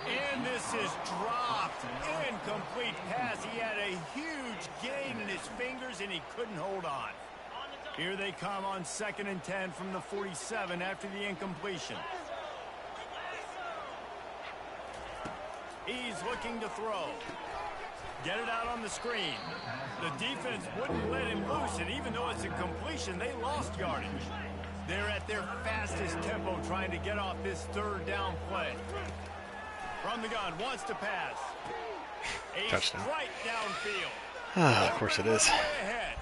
And this is dropped. Incomplete pass. He had a huge gain in his fingers, and he couldn't hold on. Here they come on 2nd and 10 from the 47 after the incompletion. He's looking to throw. Get it out on the screen. The defense wouldn't let him loose, and even though it's a completion, they lost yardage. They're at their fastest tempo trying to get off this third down play. From the gun, wants to pass. A Touchdown. strike downfield. Ah, of course it is. Way ahead.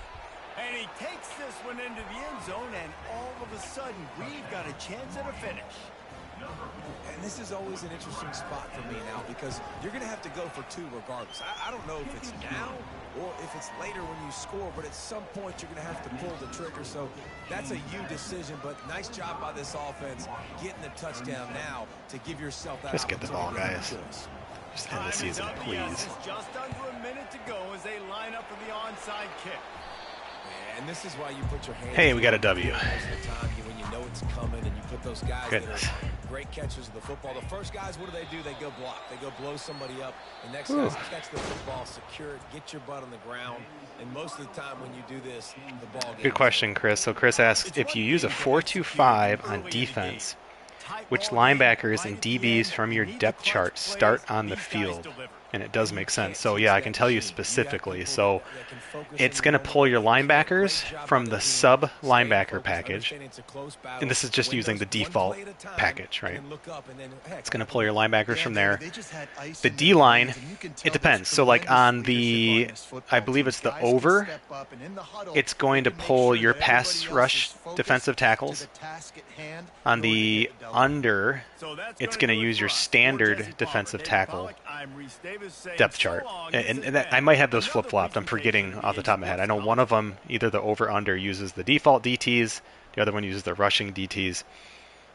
And he takes this one into the end zone, and all of a sudden, we've got a chance at a finish. And this is always an interesting spot for me now because you're going to have to go for two regardless. I don't know if it's now or if it's later when you score, but at some point you're going to have to pull the trigger. So that's a you decision, but nice job by this offense getting the touchdown now to give yourself that Just get the ball, guys. choice. Just end the season, Time is up. please. Yes, it's just under a minute to go as they line up for the onside kick. And this is why you put your hands. Hey, we got a W. Most of the time, when you know it's coming, and you put those guys Goodness. that are great catchers of the football. The first guys, what do? They go block. They go blow somebody up. The next guys catch the football, secure it, get your butt on the ground. And most of the time, when you do this, the ball gets. Good question, Chris. So Chris asked, if you use a 4-2-5 on defense, which linebackers and DBs from your depth chart start on the field? And it does make sense. So yeah, I can tell you specifically. So it's going to pull your linebackers from the sub linebacker package. And this is just using the default package, right? It's going to pull your linebackers from there. The D line, it depends. So like on the, I believe it's the over, it's going to pull your pass rush defensive tackles. On the under, it's going to use your standard defensive tackle depth chart. And that, I might have those flip-flopped. I'm forgetting off the top of my head. I know one of them, either the over-under, uses the default DTs. The other one uses the rushing DTs.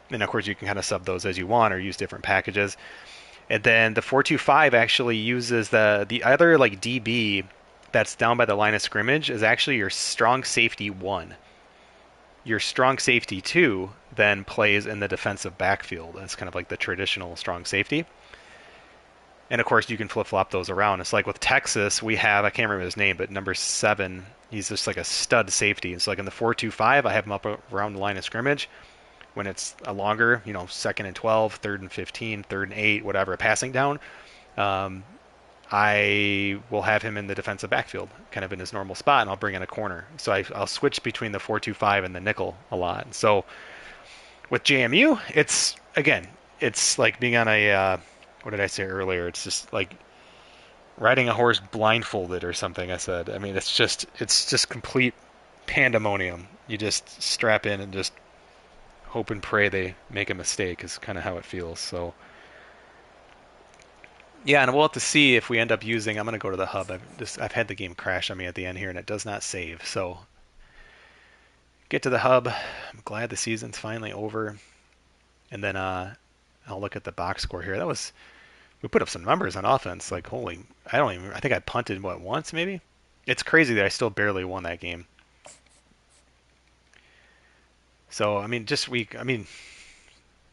And, of course, you can kind of sub those as you want or use different packages. And then the 4-2-5 actually uses the other like DB that's down by the line of scrimmage is actually your strong safety 1. Your strong safety 2 then plays in the defensive backfield. That's kind of like the traditional strong safety. And, of course, you can flip-flop those around. It's like with Texas, we have, I can't remember his name, but number 7, he's just like a stud safety. It's like in the 4-2-5, I have him up around the line of scrimmage. When it's a longer, 2nd and 12, 3rd and 15, 3rd and 8, whatever, passing down, I will have him in the defensive backfield, kind of in his normal spot, and I'll bring in a corner. So I'll switch between the 4-2-5 and the nickel a lot. So with JMU, it's like being on a what did I say earlier? It's just like riding a horse blindfolded or something. I said. I mean, it's just complete pandemonium. You just strap in and just hope and pray they make a mistake is kind of how it feels. So yeah, and we'll have to see if we end up using. I'm gonna go to the hub. I've had the game crash on me at the end here, and it does not save. So get to the hub. I'm glad the season's finally over, and then I'll look at the box score here. We put up some numbers on offense. Like holy, I think I punted once maybe. It's crazy that I still barely won that game. So I mean,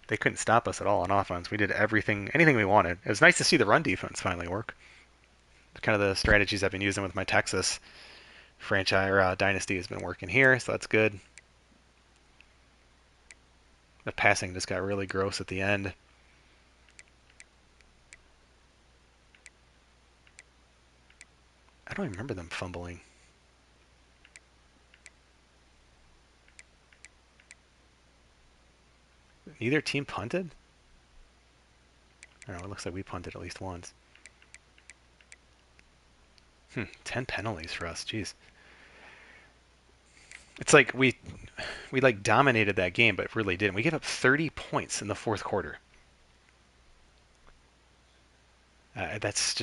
they couldn't stop us at all on offense. We did anything we wanted. It was nice to see the run defense finally work. Kind of the strategies I've been using with my Texas franchise or Dynasty has been working here, so that's good. The passing just got really gross at the end. I don't even remember them fumbling. Neither team punted? I don't know, it looks like we punted at least once. 10 penalties for us, jeez. It's like we like dominated that game, but really didn't. We gave up 30 points in the fourth quarter. That's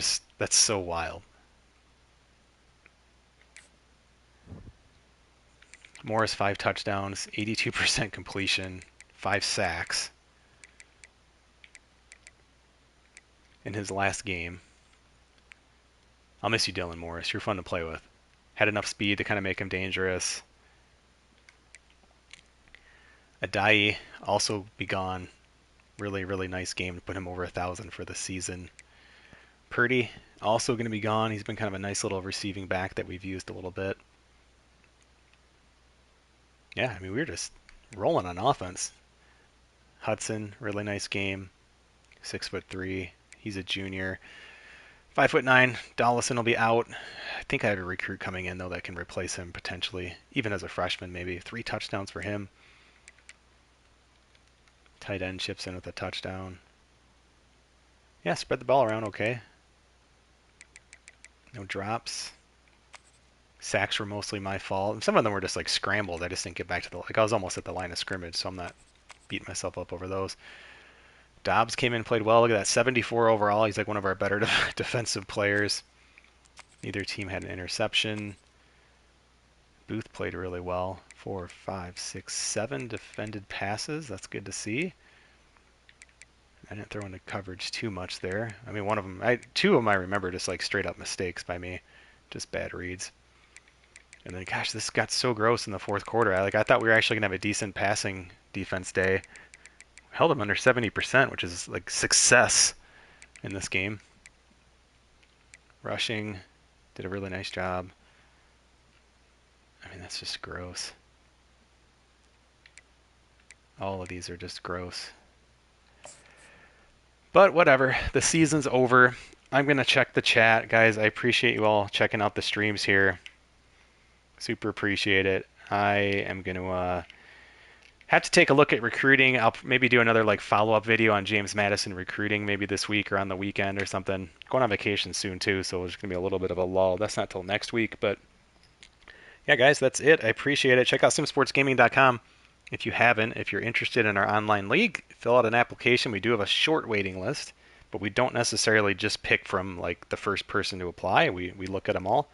so wild. Morris 5 touchdowns, 82% completion, 5 sacks in his last game. I'll miss you, Dylan Morris. You're fun to play with. Had enough speed to kind of make him dangerous. Adai also be gone. Really, really nice game to put him over 1,000 for the season. Purdy also going to be gone. He's been kind of a nice little receiving back that we've used a little bit. Yeah, I mean, we were just rolling on offense. Hudson, really nice game. 6'3". He's a junior. 5'9". Dollison will be out. I think I have a recruit coming in though that can replace him potentially, even as a freshman maybe. 3 touchdowns for him. Tight end chips in with a touchdown. Yeah, spread the ball around okay. No drops. Sacks were mostly my fault. And some of them were just like scrambled. I just didn't get back to I was almost at the line of scrimmage, so I'm not beating myself up over those. Dobbs came in, played well. Look at that, 74 overall. He's like one of our better defensive players. Neither team had an interception. Booth played really well. 4, 5, 6, 7 defended passes. That's good to see. I didn't throw into coverage too much there. I mean, two of them I remember just like straight up mistakes by me, just bad reads. And then, gosh, this got so gross in the fourth quarter. I thought we were actually gonna have a decent passing defense day. Held them under 70%, which is like success in this game. Rushing, did a really nice job. I mean, that's just gross. All of these are just gross. But whatever, the season's over. I'm going to check the chat. Guys, I appreciate you all checking out the streams here. Super appreciate it. I am going to have to take a look at recruiting. I'll maybe do another like follow-up video on James Madison recruiting maybe this week or on the weekend or something. Going on vacation soon too, so there's going to be a little bit of a lull. That's not till next week, but yeah, guys, that's it. I appreciate it. Check out simsportsgaming.com. If you haven't, if you're interested in our online league, fill out an application. We do have a short waiting list, but we don't necessarily just pick from like the first person to apply. We look at them all,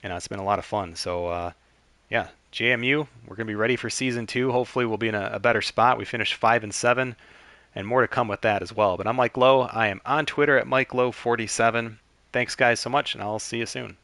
and it's been a lot of fun. So yeah, JMU, we're going to be ready for season 2. Hopefully we'll be in a better spot. We finished 5-7, and more to come with that as well. But I'm Mike Lowe. I am on Twitter at Mike Lowe 47. Thanks guys so much, and I'll see you soon.